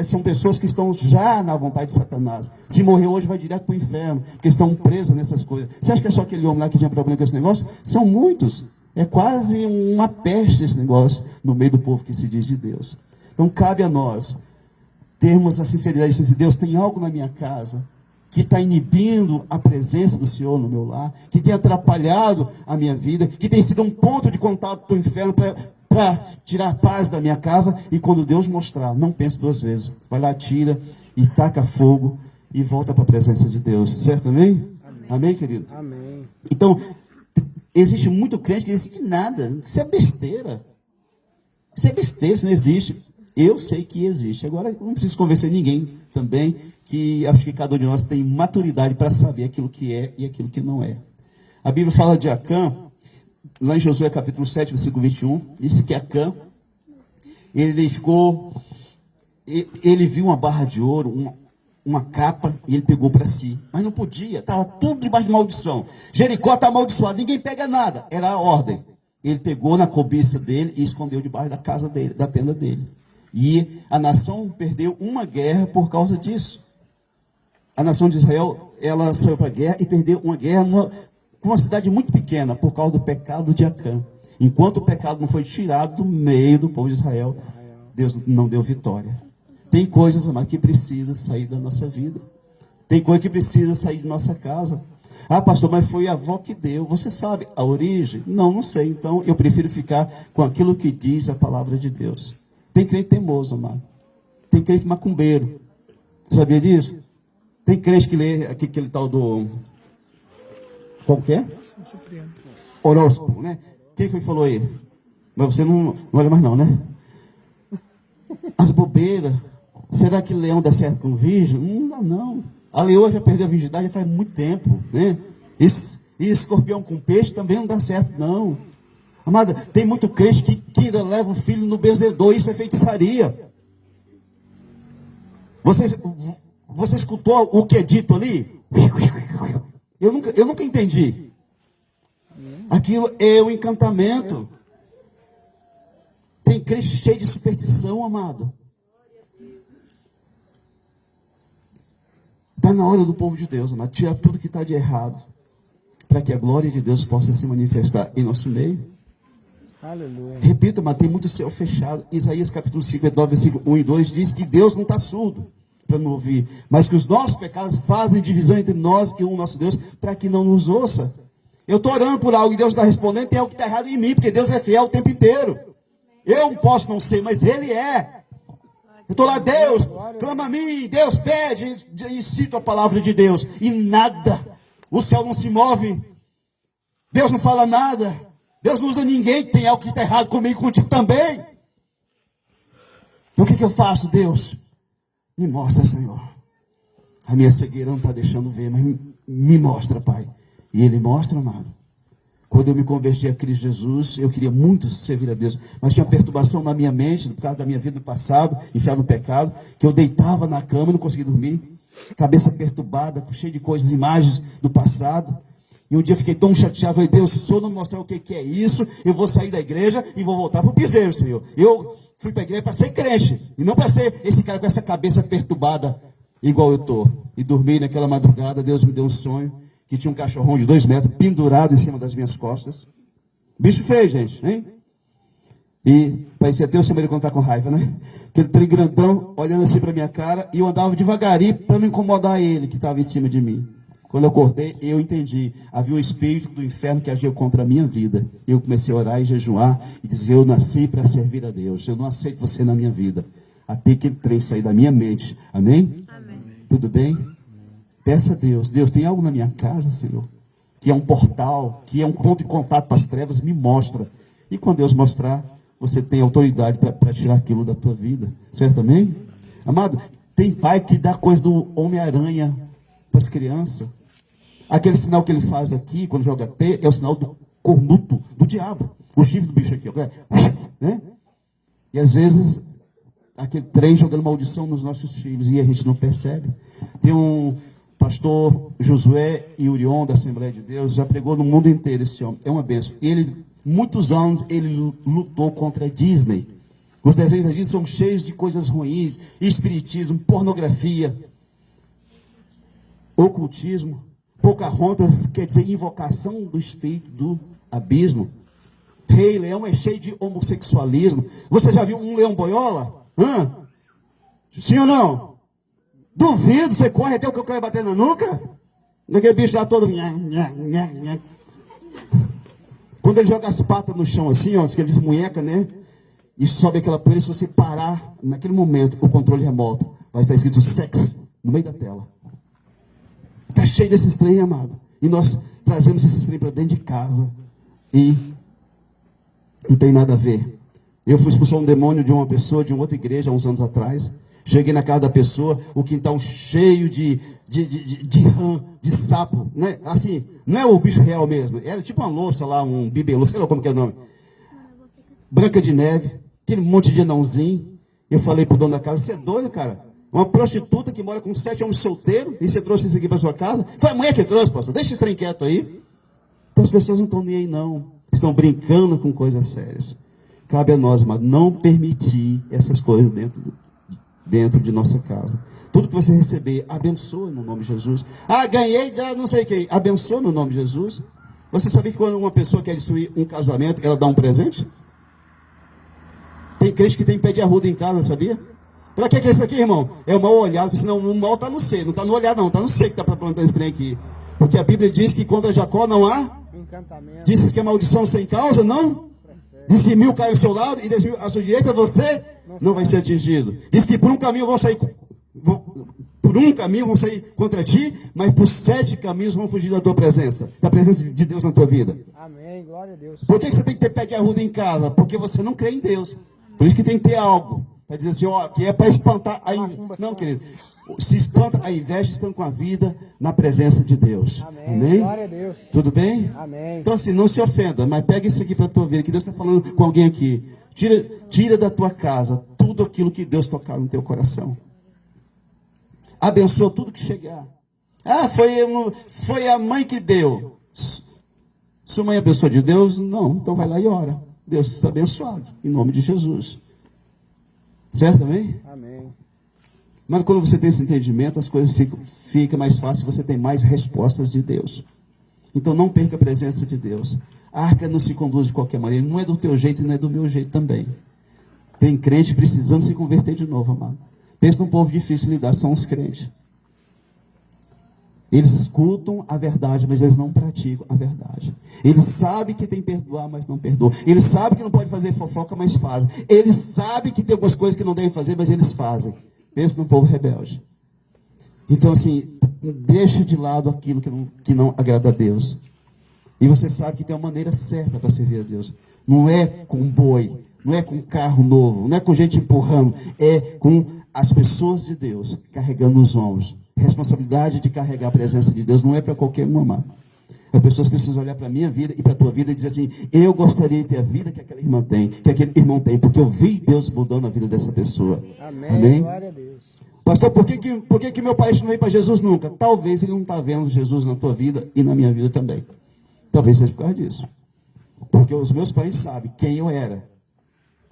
são pessoas que estão já na vontade de Satanás. Se morrer hoje, vai direto para o inferno, porque estão presas nessas coisas. Você acha que é só aquele homem lá que tinha problema com esse negócio? São muitos. É quase uma peste esse negócio no meio do povo que se diz de Deus. Então, cabe a nós termos a sinceridade de dizer, Deus, tem algo na minha casa que está inibindo a presença do Senhor no meu lar, que tem atrapalhado a minha vida, que tem sido um ponto de contato do inferno para tirar a paz da minha casa. E quando Deus mostrar, não pense duas vezes. Vai lá, tira e taca fogo e volta para a presença de Deus. Certo, amém? Amém, querido? Amém. Então, existe muito crente que diz que nada, isso é besteira. Isso é besteira, isso não existe. Eu sei que existe. Agora, não preciso convencer ninguém também, que acho que cada um de nós tem maturidade para saber aquilo que é e aquilo que não é. A Bíblia fala de Acã, lá em Josué capítulo 7, versículo 21, diz que Acã, ele viu uma barra de ouro, uma capa, e ele pegou para si. Mas não podia, estava tudo debaixo de maldição. Jericó está amaldiçoado, ninguém pega nada. Era a ordem. Ele pegou na cobiça dele e escondeu debaixo da casa dele, da tenda dele. E a nação perdeu uma guerra por causa disso. A nação de Israel, ela saiu para a guerra e perdeu uma guerra com uma cidade muito pequena, por causa do pecado de Acã. Enquanto o pecado não foi tirado do meio do povo de Israel, Deus não deu vitória. Tem coisas, amados, que precisam sair da nossa vida. Tem coisa que precisa sair de nossa casa. Ah, pastor, mas foi a avó que deu. Você sabe a origem? Não, não sei. Então, eu prefiro ficar com aquilo que diz a palavra de Deus. Tem crente teimoso, amado. Tem crente macumbeiro. Sabia disso? Tem crente que lê aquele tal do... Qual que é? Horóscopo, né? Quem foi que falou aí? Mas você não olha mais não, né? As bobeiras. Será que leão dá certo com virgem? Não dá não. A leoa já perdeu a virgindade faz muito tempo, né? E escorpião com peixe também não dá certo, não. Amada, tem muito crente que ainda leva o filho no benzedor. Isso é feitiçaria. Você escutou o que é dito ali? Eu nunca entendi. Aquilo é o encantamento. Tem crente cheio de superstição, amado. Está na hora do povo de Deus, amado, tirar tudo que está de errado, para que a glória de Deus possa se manifestar em nosso meio. Aleluia. Repito, mas tem muito céu fechado. Isaías capítulo 59, versículo 1 e 2 diz que Deus não está surdo para não ouvir, mas que os nossos pecados fazem divisão entre nós e o nosso Deus, para que não nos ouça. Eu estou orando por algo e Deus está respondendo, tem algo que está errado em mim, porque Deus é fiel o tempo inteiro. Eu posso não ser, mas Ele é. Eu estou lá, Deus, clama a mim, Deus pede, e cito a palavra de Deus, e nada, o céu não se move, Deus não fala nada, Deus não usa ninguém, tem algo que está errado comigo e contigo também. Então o que eu faço, Deus? Me mostra, Senhor. A minha cegueira não está deixando ver, mas me mostra, Pai. E Ele mostra, amado. Quando eu me converti a Cristo Jesus, eu queria muito servir a Deus, mas tinha perturbação na minha mente, por causa da minha vida do passado, enfiado no pecado, que eu deitava na cama e não conseguia dormir, cabeça perturbada, cheia de coisas, imagens do passado. E um dia eu fiquei tão chateado, falei, Deus, se o Senhor não mostrar o que é isso, eu vou sair da igreja e vou voltar para o piseiro, Senhor. Eu fui para a igreja para ser crente, e não para ser esse cara com essa cabeça perturbada, igual eu estou. E dormi naquela madrugada, Deus me deu um sonho, que tinha um cachorrão de 2 metros pendurado em cima das minhas costas. Bicho feio, gente, hein? E parecia até o Senhor quando está com raiva, né? Aquele trem grandão olhando assim para minha cara, e eu andava devagarinho para não incomodar ele que estava em cima de mim. Quando eu acordei, eu entendi. Havia um espírito do inferno que agiu contra a minha vida. Eu comecei a orar e jejuar e dizer, eu nasci para servir a Deus. Eu não aceito você na minha vida. Até que aquele trem sair da minha mente. Amém? Amém. Tudo bem? Peça a Deus, Deus, tem algo na minha casa, Senhor, que é um portal, que é um ponto de contato para as trevas, me mostra. E quando Deus mostrar, você tem autoridade para tirar aquilo da tua vida. Certo, amém? Amado, tem pai que dá coisa do Homem-Aranha para as crianças. Aquele sinal que ele faz aqui, quando joga T, é o sinal do cornuto, do diabo. O chifre do bicho aqui, né? E às vezes, aquele trem jogando maldição nos nossos filhos, e a gente não percebe. Tem um pastor Josué Urion, da Assembleia de Deus, já pregou no mundo inteiro esse homem. É uma bênção. Ele, muitos anos, ele lutou contra a Disney. Os desenhos da Disney são cheios de coisas ruins, espiritismo, pornografia, ocultismo. Pocahontas quer dizer invocação do espírito do abismo. Rei Leão é cheio de homossexualismo. Você já viu um leão boiola? Sim ou não? Duvido, você corre até o que eu quero bater na nuca? Daquele bicho lá todo. Quando ele joga as patas no chão assim, ó, que ele desmunheca, né? E sobe aquela poeira, se você parar naquele momento, o controle remoto, vai estar escrito sex no meio da tela. Está cheio desses trem, amado. E nós trazemos esses trem para dentro de casa. E não tem nada a ver. Eu fui expulsar um demônio de uma pessoa, de uma outra igreja, há uns anos atrás. Cheguei na casa da pessoa, o quintal cheio de rã, de sapo, né? Assim, não é o bicho real mesmo. Era tipo uma louça lá, um bibelô, sei lá como que é o nome. Branca de Neve, aquele monte de anãozinho. Eu falei pro dono da casa, você é doido, cara? Uma prostituta que mora com 7 homens solteiros, e você trouxe isso aqui para sua casa? Foi a mulher que trouxe, pastor, deixa esse trem quieto aí. Então as pessoas não estão nem aí, não. Estão brincando com coisas sérias. Cabe a nós, mas não permitir essas coisas dentro de nossa casa. Tudo que você receber, abençoa no nome de Jesus. Ah, ganhei da não sei quem. Abençoa no nome de Jesus. Você sabia que quando uma pessoa quer destruir um casamento, ela dá um presente? Tem crente que tem pé de arruda em casa, sabia? Para que é isso aqui, irmão? É o mal olhado. Senão o mal está no C, não está no olhar não, está no C que está para plantar esse trem aqui. Porque a Bíblia diz que contra Jacó não há. Encantamento. Diz que a maldição sem causa, não. Diz que 1000 caem ao seu lado e 10.000 à sua direita, você não vai ser atingido. Diz que por um caminho vão sair contra ti, mas por 7 caminhos vão fugir da tua presença, da presença de Deus na tua vida. Amém, glória a Deus. Por que você tem que ter pé de arruda em casa? Porque você não crê em Deus. Por isso que tem que ter algo para dizer assim, ó, que é para espantar a inveja. Não, querido. Se espanta a inveja estando com a vida na presença de Deus. Amém. Amém? Glória a Deus. Tudo bem? Amém. Então assim, não se ofenda, mas pega isso aqui para a tua vida, que Deus está falando com alguém aqui. Tira da tua casa tudo aquilo que Deus tocar no teu coração. Abençoa tudo que chegar. Ah, foi a mãe que deu. Sua mãe é pessoa de Deus? Não, então vai lá e ora. Deus está abençoado, em nome de Jesus. Certo, amém? Amém. Mas quando você tem esse entendimento, as coisas ficam mais fáceis, você tem mais respostas de Deus. Então não perca a presença de Deus. A arca não se conduz de qualquer maneira, não é do teu jeito e não é do meu jeito também. Tem crente precisando se converter de novo, amado. Pensa num povo difícil de lidar, são os crentes. Eles escutam a verdade, mas eles não praticam a verdade. Eles sabem que tem que perdoar, mas não perdoam. Eles sabem que não pode fazer fofoca, mas fazem. Eles sabem que tem algumas coisas que não devem fazer, mas eles fazem. Pensa num povo rebelde. Então, assim, deixa de lado aquilo que não agrada a Deus. E você sabe que tem uma maneira certa para servir a Deus. Não é com boi, não é com carro novo, não é com gente empurrando. É com as pessoas de Deus carregando os ombros. Responsabilidade de carregar a presença de Deus não é para qualquer um, amado. As pessoas precisam olhar para a minha vida e para a tua vida e dizer assim, eu gostaria de ter a vida que aquela irmã tem, que aquele irmão tem, porque eu vi Deus mudando a vida dessa pessoa. Amém. Amém? Glória a Deus. Pastor, por que meu pai não veio para Jesus nunca? Talvez ele não está vendo Jesus na tua vida e na minha vida também. Talvez seja por causa disso. Porque os meus pais sabem quem eu era.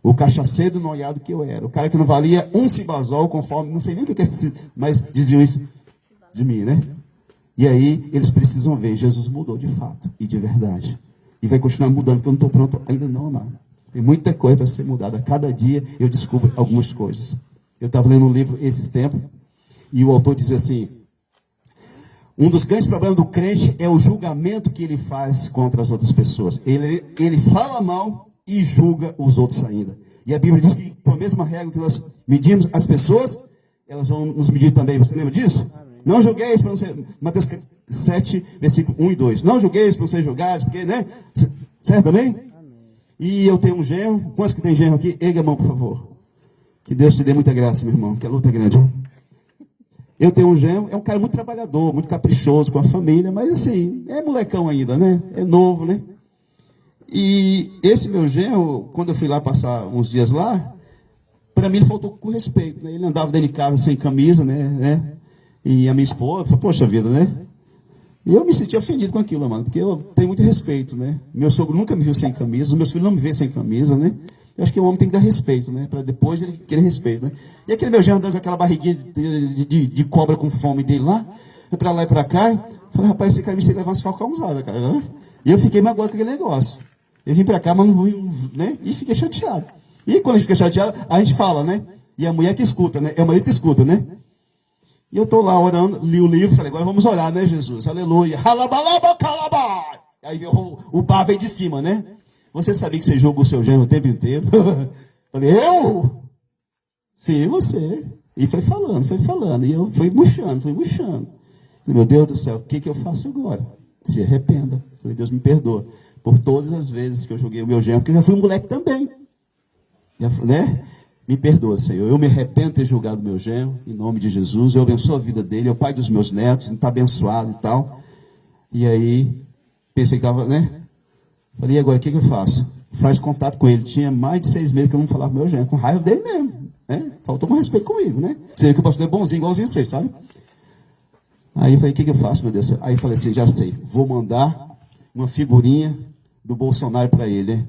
O cachaceiro noiado que eu era. O cara que não valia um cibazol conforme, não sei nem o que é, mas diziam isso de mim, né? E aí eles precisam ver, Jesus mudou de fato e de verdade. E vai continuar mudando, porque eu não estou pronto ainda não, amado. Tem muita coisa para ser mudada. A cada dia eu descubro algumas coisas. Eu estava lendo um livro esses tempos, e o autor diz assim, um dos grandes problemas do crente é o julgamento que ele faz contra as outras pessoas. Ele fala mal e julga os outros ainda. E a Bíblia diz que, com a mesma regra que nós medimos as pessoas, elas vão nos medir também. Você lembra disso? Amém. Não julgueis para não ser... Mateus 7, versículo 1 e 2. Não julgueis para não ser julgados, porque, né? Certo também? Amém. E eu tenho um genro. Quantos que tem genro aqui? Erga a mão, por favor. Que Deus te dê muita graça, meu irmão, que a luta é grande. Eu tenho um genro, é um cara muito trabalhador, muito caprichoso com a família, mas assim, é molecão ainda, né? É novo, né? E esse meu genro, quando eu fui lá passar uns dias lá, para mim ele faltou com respeito, né? Ele andava dentro de casa sem camisa, né? E a minha esposa, falou, poxa vida, né? E eu me senti ofendido com aquilo, mano, porque eu tenho muito respeito, né? Meu sogro nunca me viu sem camisa, os meus filhos não me veem sem camisa, né? Eu acho que o homem tem que dar respeito, né? Para depois ele querer respeito, né? E aquele meu genro andando com aquela barriguinha de cobra com fome dele lá e para cá. Falei, rapaz, esse cara me levar umas falcãozadas, cara. Né? E eu fiquei magoado com aquele negócio. Eu vim para cá, mas não vim, né? E fiquei chateado. E quando a gente fica chateado, a gente fala, né? E a mulher que escuta, né? É o marido que escuta, né? E eu estou lá orando, li o livro, falei, agora vamos orar, né, Jesus? Aleluia. Aí o bar veio de cima, né? Você sabia que você julga o seu genro o tempo inteiro? Falei, eu? Sim, você. E foi falando. E eu fui murchando. Falei, meu Deus do céu, o que eu faço agora? Se arrependa. Falei, Deus me perdoa por todas as vezes que eu julguei o meu genro, porque eu já fui um moleque também. Né? Me perdoa, Senhor. Eu me arrependo de ter julgado o meu genro, em nome de Jesus. Eu abençoo a vida dele, é o pai dos meus netos, está abençoado e tal. E aí, pensei que estava, né? Falei, e agora o que eu faço? Faz contato com ele. Tinha mais de 6 meses que eu não falava com meu genro, com raiva dele mesmo. Né? Faltou mais respeito comigo, né? Você vê que o pastor é bonzinho, igualzinho vocês, sabe? Aí eu falei, o que eu faço, meu Deus? Aí eu falei assim, já sei, vou mandar uma figurinha do Bolsonaro para ele, né?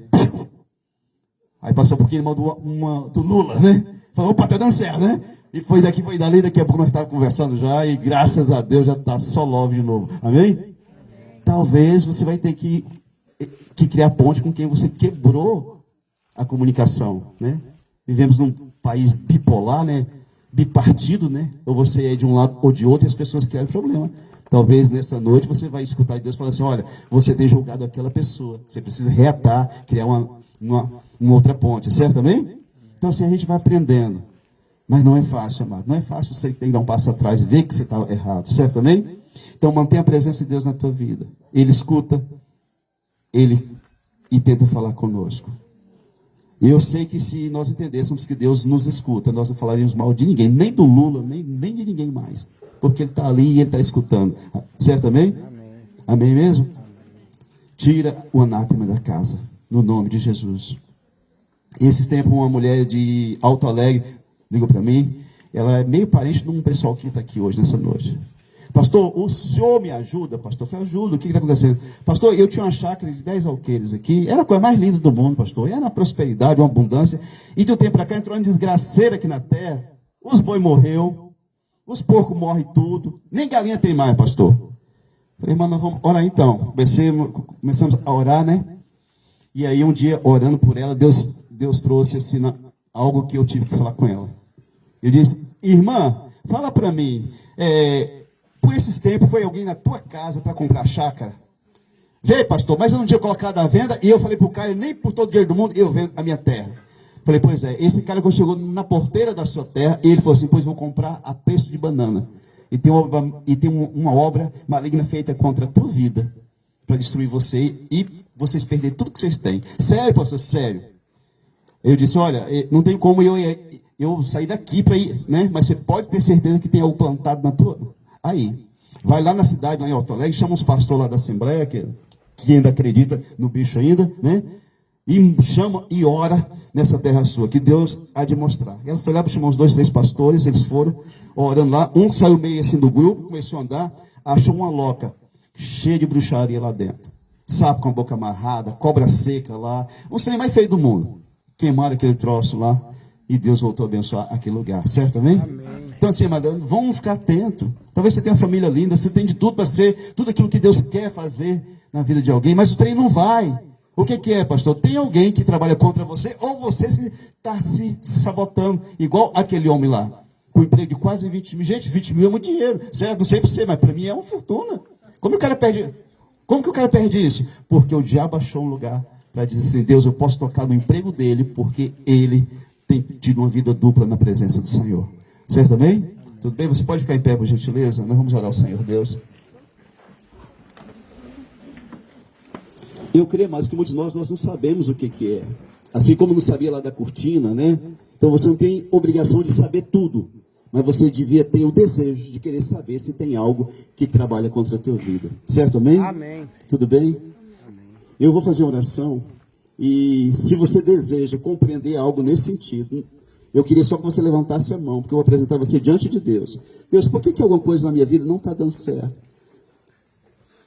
Aí passou um pouquinho, ele mandou uma do Lula, né? Falou, opa, tá dando certo, né? E foi daqui, foi dali, daqui a pouco nós estávamos conversando já, e graças a Deus já está só love de novo. Amém? Talvez você vai ter que criar ponte com quem você quebrou a comunicação, né? Vivemos num país bipolar, né? Bipartido, né? Ou você é de um lado ou de outro e as pessoas criam problema. Talvez nessa noite você vai escutar Deus falando assim, olha, você tem julgado aquela pessoa, você precisa reatar, criar uma outra ponte, certo também? Então assim a gente vai aprendendo, mas não é fácil, amado, não é fácil você ter que dar um passo atrás e ver que você está errado, certo também? Então mantenha a presença de Deus na tua vida, Ele escuta, e tenta falar conosco. E eu sei que se nós entendêssemos que Deus nos escuta, nós não falaríamos mal de ninguém, nem do Lula, nem de ninguém mais. Porque Ele está ali e Ele está escutando. Certo também? Amém. Amém mesmo? Amém. Tira o anátema da casa, no nome de Jesus. Esses tempos, uma mulher de Alto Alegre ligou para mim. Ela é meio parente de um pessoal que está aqui hoje, nessa noite. Pastor, o senhor me ajuda? Pastor, eu falei, ajuda, o que está acontecendo? Pastor, eu tinha uma chácara de 10 alqueires aqui, era a coisa mais linda do mundo, pastor, era uma prosperidade, uma abundância, e de um tempo para cá entrou uma desgraceira aqui na terra, os boi morreu, os porcos morrem tudo, nem galinha tem mais, pastor. Falei, irmão, nós vamos orar então. Começamos a orar, né? E aí um dia, orando por ela, Deus trouxe assim, algo que eu tive que falar com ela. Eu disse, irmã, fala para mim, por esses tempos foi alguém na tua casa para comprar chácara? Veio, pastor, mas eu não tinha colocado à venda. E eu falei para o cara, nem por todo o dinheiro do mundo eu vendo a minha terra. Falei, pois é, esse cara quando chegou na porteira da sua terra, ele falou assim, pois vou comprar a preço de banana. E tem uma obra maligna feita contra a tua vida, para destruir você e vocês perderem tudo que vocês têm. Sério, pastor, sério. Eu disse, olha, não tem como eu sair daqui para ir, né? Mas você pode ter certeza que tem algo plantado na tua... Aí, vai lá na cidade, lá em Alto Alegre, chama os pastores lá da Assembleia, que ainda acredita no bicho ainda, né? E chama e ora nessa terra sua, que Deus há de mostrar. Ela foi lá para chamar uns 2, 3 pastores, eles foram orando lá, um saiu meio assim do grupo, começou a andar, achou uma loca cheia de bruxaria lá dentro. Sapo com a boca amarrada, cobra seca lá, um trem mais feio do mundo. Queimaram aquele troço lá e Deus voltou a abençoar aquele lugar, certo também? Amém. Então assim, amado, vamos ficar atentos. Talvez você tenha uma família linda, você tem de tudo para ser tudo aquilo que Deus quer fazer na vida de alguém, mas o trem não vai. O que é, pastor? Tem alguém que trabalha contra você, ou você está se sabotando, igual aquele homem lá, com um emprego de quase 20 mil. Gente, 20 mil é muito dinheiro, certo? Não sei para você, mas para mim é uma fortuna. Como que o cara perde isso? Porque o diabo achou um lugar para dizer assim, Deus, eu posso tocar no emprego dele, porque ele tem tido uma vida dupla na presença do Senhor. Certo também? Tudo bem? Você pode ficar em pé, por gentileza? Nós vamos orar ao Senhor Deus. Eu creio mais que muitos de nós não sabemos o que é. Assim como não sabia lá da cortina, né? Então você não tem obrigação de saber tudo. Mas você devia ter o desejo de querer saber se tem algo que trabalha contra a tua vida. Certo, amém? Amém. Tudo bem? Amém. Eu vou fazer uma oração. E se você deseja compreender algo nesse sentido, eu queria só que você levantasse a mão, porque eu vou apresentar você diante de Deus. Deus, por que alguma coisa na minha vida não está dando certo?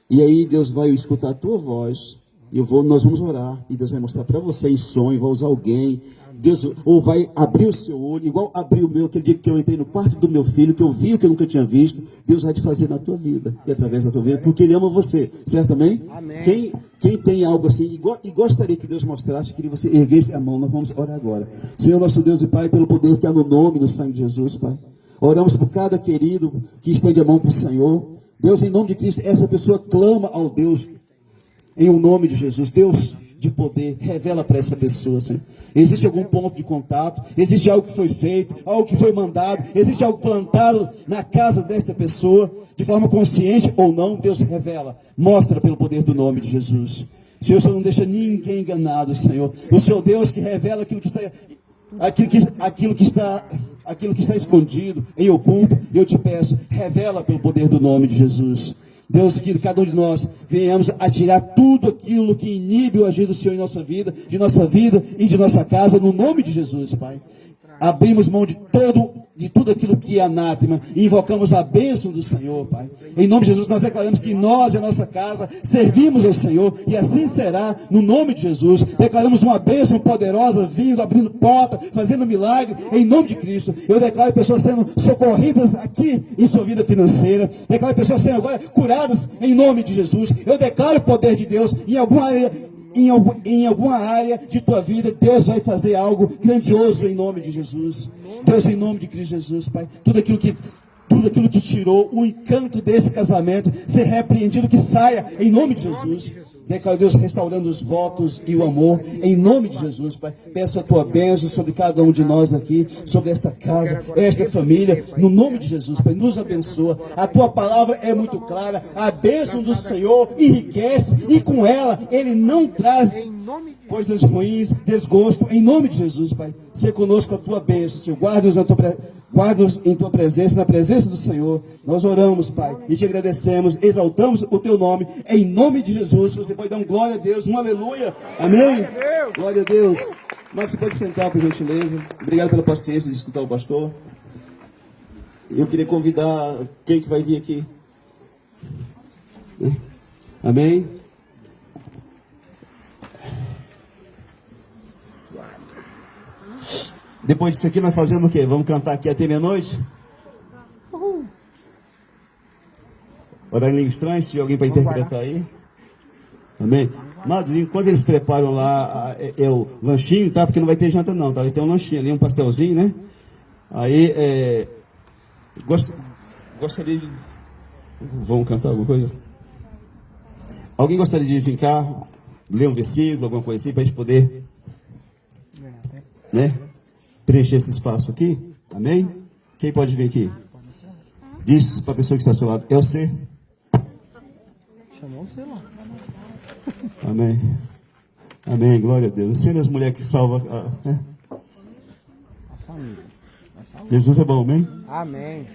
E aí Deus vai escutar a tua voz, nós vamos orar, e Deus vai mostrar para você em sonho, vai usar alguém, Deus, ou vai abrir o seu olho, igual abriu o meu, aquele dia que eu entrei no quarto do meu filho, que eu vi o que eu nunca tinha visto, Deus vai te fazer na tua vida, e através da tua vida, porque Ele ama você, certo também? Amém. Quem tem algo assim, e gostaria que Deus mostrasse, queria que você erguesse a mão, nós vamos orar agora. Senhor nosso Deus e Pai, pelo poder que há no nome do sangue de Jesus, Pai, oramos por cada querido que estende a mão para o Senhor. Deus, em nome de Cristo, essa pessoa clama ao Deus, em o nome de Jesus. Deus de poder, revela para essa pessoa, Senhor. Existe algum ponto de contato, existe algo que foi feito, algo que foi mandado, existe algo plantado na casa desta pessoa, de forma consciente ou não, Deus revela, mostra pelo poder do nome de Jesus. Senhor, o Senhor não deixa ninguém enganado, Senhor. O Senhor Deus que revela aquilo que está escondido, em oculto, eu te peço, revela pelo poder do nome de Jesus. Deus, que cada um de nós venhamos a tirar tudo aquilo que inibe o agir do Senhor em nossa vida e de nossa casa, no nome de Jesus, Pai. Abrimos mão de tudo aquilo que é anátema e invocamos a bênção do Senhor, Pai. Em nome de Jesus, nós declaramos que nós e a nossa casa servimos ao Senhor, e assim será, no nome de Jesus. Declaramos uma bênção poderosa, vindo, abrindo porta, fazendo milagre, em nome de Cristo. Eu declaro pessoas sendo socorridas aqui em sua vida financeira. Declaro pessoas sendo agora curadas, em nome de Jesus. Eu declaro o poder de Deus em alguma área de tua vida. Deus vai fazer algo grandioso em nome de Jesus. Deus, em nome de Cristo Jesus, Pai, tudo aquilo que tudo aquilo que tirou o encanto desse casamento ser repreendido, que saia em nome de Jesus. Declaro, Deus, restaurando os votos e o amor, em nome de Jesus, Pai. Peço a tua bênção sobre cada um de nós aqui, sobre esta casa, esta família, no nome de Jesus, Pai. Nos abençoa. A tua palavra é muito clara. A bênção do Senhor enriquece e com ela Ele não traz coisas ruins, desgosto, em nome de Jesus, Pai. Ser conosco a tua bênção, Senhor. Guarda-nos em tua presença, na presença do Senhor. Nós oramos, Pai, e te agradecemos, exaltamos o teu nome, em nome de Jesus. Você pode dar um glória a Deus, um aleluia, amém? Glória a Deus. Marcos, você pode sentar, por gentileza. Obrigado pela paciência de escutar o pastor. Eu queria convidar quem que vai vir aqui. Amém? Depois disso aqui nós fazemos o quê? Vamos cantar aqui até meia-noite? Orar em língua estranha, se alguém para interpretar aí. Amém? Amados, enquanto eles preparam lá o lanchinho, tá? Porque não vai ter janta não, tá? Vai ter um lanchinho ali, um pastelzinho, né? Aí, gostaria de... Vamos cantar alguma coisa? Alguém gostaria de vir cá, ler um versículo, alguma coisa assim, para a gente poder, né? Preencher esse espaço aqui, amém? Quem pode vir aqui? Diz para a pessoa que está ao seu lado, é você? Chamou você lá. Amém. Amém, glória a Deus. Sendo as mulheres que salvam, né? A família. Jesus é bom, amém? Amém.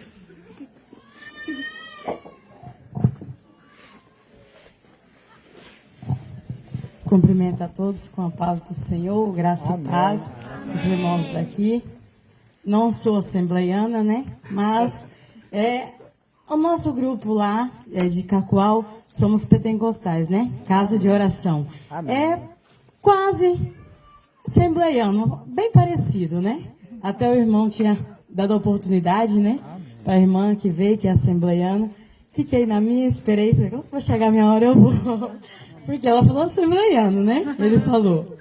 Cumprimento a todos com a paz do Senhor, graça e paz, os irmãos daqui. Não sou assembleiana, né? Mas o nosso grupo lá, de Cacoal, somos pentecostais, né? Casa de oração. Amém. É quase assembleiano, bem parecido, né? Até o irmão tinha dado a oportunidade, né? Para a irmã que veio, que é assembleiana. Fiquei na minha, esperei, falei, vou chegar a minha hora, eu vou. Porque ela falou assembleiano, né? Ele falou.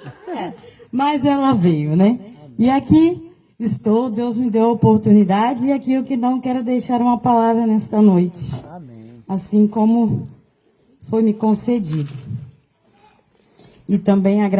Mas ela veio, né? E aqui estou, Deus me deu a oportunidade, e aqui eu que não quero deixar uma palavra nesta noite. Amém. Assim como foi me concedido. E também agradeço.